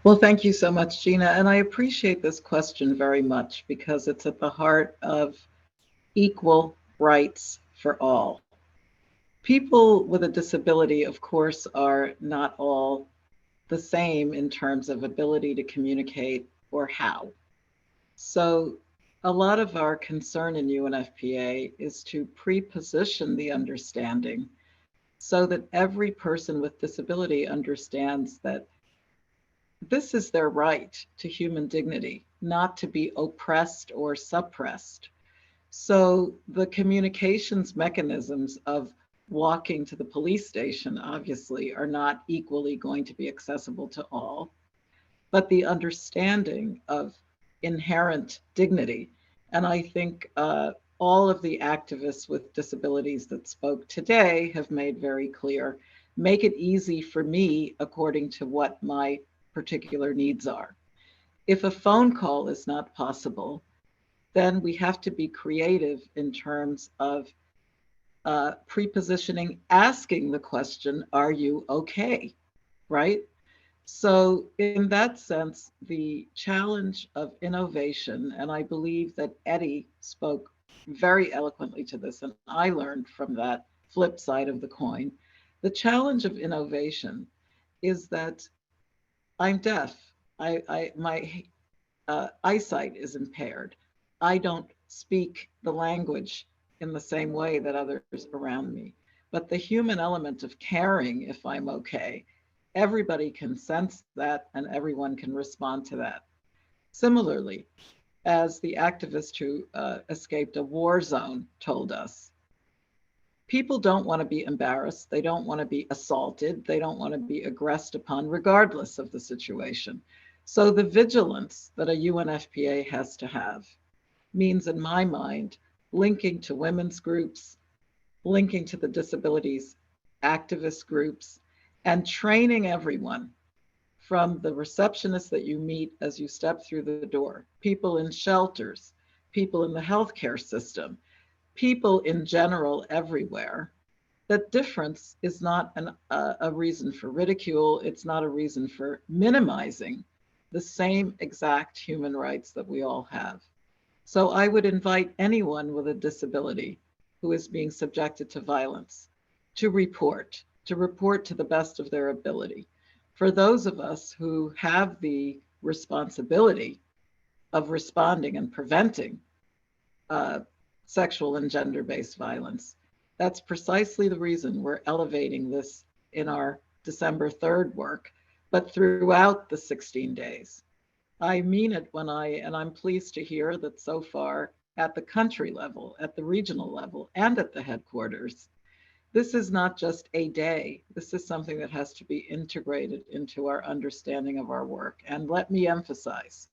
Well, thank you so much, Gina. And I appreciate this question very much because it's at the heart of equal rights for all. People with a disability, of course, are not all the same in terms of ability to communicate or how. So a lot of our concern in UNFPA is to pre-position the understanding so that every person with disability understands that this is their right to human dignity, not to be oppressed or suppressed. So the communications mechanisms of walking to the police station obviously are not equally going to be accessible to all, but the understanding of inherent dignity. And I think all of the activists with disabilities that spoke today have made very clear. Make it easy for me according to what my particular needs are. If a phone call is not possible, then we have to be creative in terms of prepositioning, asking the question, are you okay, right? So in that sense, the challenge of innovation, and I believe that Eddie spoke very eloquently to this, and I learned from that flip side of the coin. The challenge of innovation is that I'm deaf. My eyesight is impaired. I don't speak the language in the same way that others around me. But the human element of caring if I'm okay, everybody can sense that and everyone can respond to that. Similarly, as the activist who escaped a war zone told us, people don't want to be embarrassed. They don't want to be assaulted. They don't want to be aggressed upon regardless of the situation. So the vigilance that a UNFPA has to have means, in my mind, linking to women's groups, linking to the disabilities activist groups, and training everyone from the receptionist that you meet as you step through the door, people in shelters, people in the healthcare system, people in general everywhere, that difference is not a reason for ridicule. It's not a reason for minimizing the same exact human rights that we all have. So I would invite anyone with a disability who is being subjected to violence to report to the best of their ability. For those of us who have the responsibility of responding and preventing sexual and gender-based violence, that's precisely the reason we're elevating this in our December 3rd work, but throughout the 16 days. I mean it when and I'm pleased to hear that so far at the country level, at the regional level, and at the headquarters, this is not just a day. This is something that has to be integrated into our understanding of our work. And let me emphasize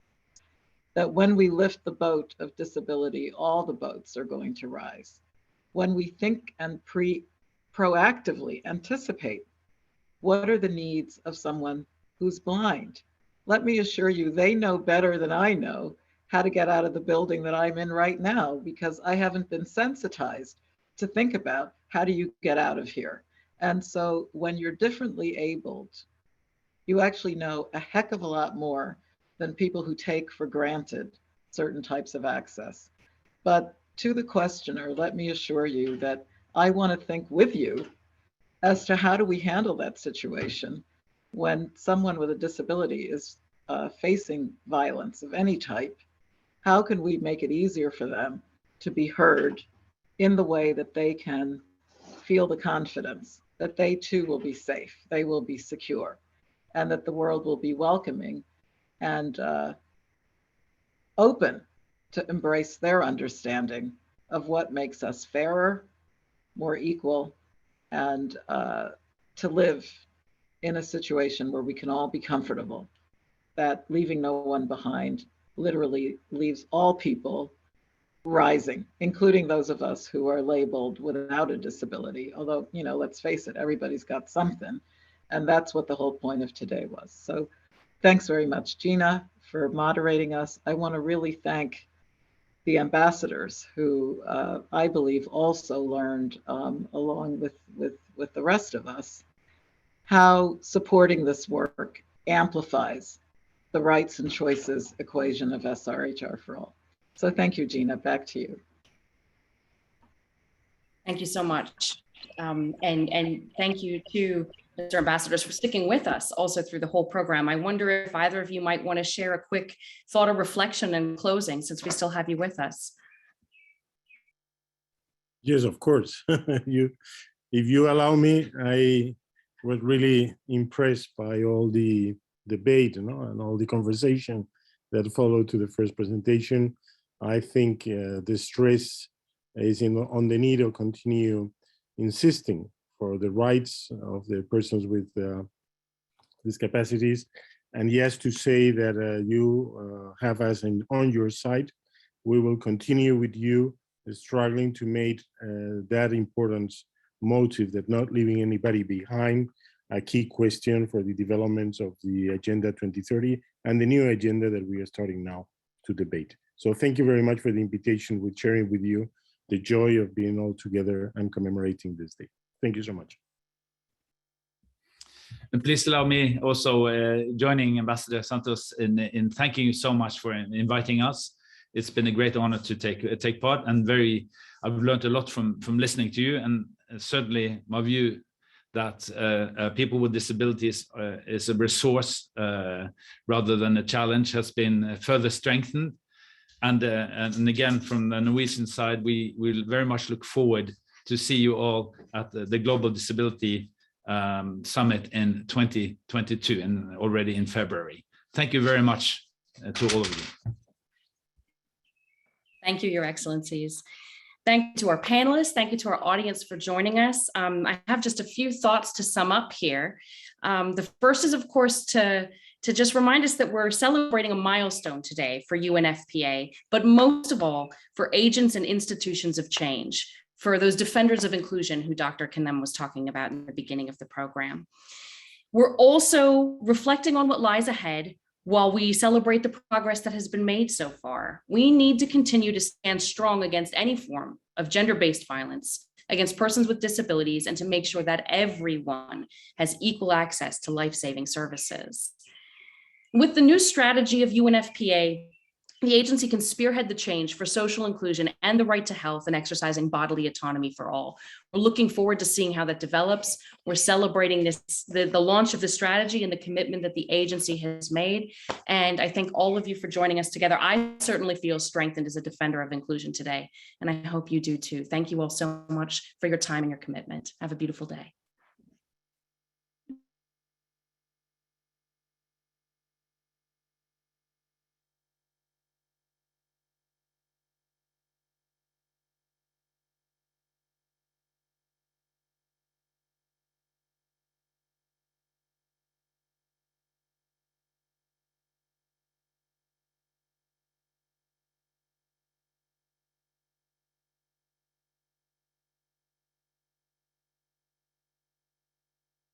that when we lift the boat of disability, all the boats are going to rise. When we think and proactively anticipate what are the needs of someone who's blind, let me assure you, they know better than I know how to get out of the building that I'm in right now, because I haven't been sensitized to think about how do you get out of here. And so when you're differently abled, you actually know a heck of a lot more than people who take for granted certain types of access. But to the questioner, let me assure you that I want to think with you as to how do we handle that situation when someone with a disability is facing violence of any type. How can we make it easier for them to be heard in the way that they can feel the confidence that they too will be safe, they will be secure, and that the world will be welcoming and open to embrace their understanding of what makes us fairer, more equal, and to live in a situation where we can all be comfortable, that leaving no one behind literally leaves all people rising, including those of us who are labeled without a disability. Although, you know, let's face it, everybody's got something. And that's what the whole point of today was. So thanks very much, Gina, for moderating us. I want to really thank the ambassadors who I believe also learned along with the rest of us how supporting this work amplifies the rights and choices equation of SRHR for all. So thank you, Gina, back to you. Thank you so much. And thank you to Mr. Ambassadors for sticking with us also through the whole program. I wonder if either of you might want to share a quick thought or reflection in closing, since we still have you with us. Yes, of course. If you allow me, I was really impressed by all the debate, you know, and all the conversation that followed to the first presentation. I think the stress is on the need to continue insisting for the rights of the persons with discapacities. And yes, to say that you have us on your side. We will continue with you struggling to make that important motive, that not leaving anybody behind, a key question for the developments of the Agenda 2030 and the new agenda that we are starting now to debate. So thank you very much for the invitation, with sharing with you the joy of being all together and commemorating this day. Thank you so much. And please allow me also joining Ambassador Santos in thanking you so much for inviting us. It's been a great honor to take part, and I've learned a lot from listening to you, and certainly my view that people with disabilities is a resource rather than a challenge has been further strengthened. And again, from the Norwegian side, we will very much look forward to see you all at the Global Disability Summit in 2022 and already in February. Thank you very much to all of you. Thank you, Your Excellencies. Thank you to our panelists. Thank you to our audience for joining us. I have just a few thoughts to sum up here. The first is, of course, to just remind us that we're celebrating a milestone today for UNFPA, but most of all for agents and institutions of change, for those defenders of inclusion who Dr. Kanem was talking about in the beginning of the program. We're also reflecting on what lies ahead while we celebrate the progress that has been made so far. We need to continue to stand strong against any form of gender-based violence against persons with disabilities, and to make sure that everyone has equal access to life-saving services. With the new strategy of UNFPA, the agency can spearhead the change for social inclusion and the right to health and exercising bodily autonomy for all. We're looking forward to seeing how that develops. We're celebrating the launch of the strategy and the commitment that the agency has made. And I thank all of you for joining us together. I certainly feel strengthened as a defender of inclusion today, and I hope you do too. Thank you all so much for your time and your commitment. Have a beautiful day.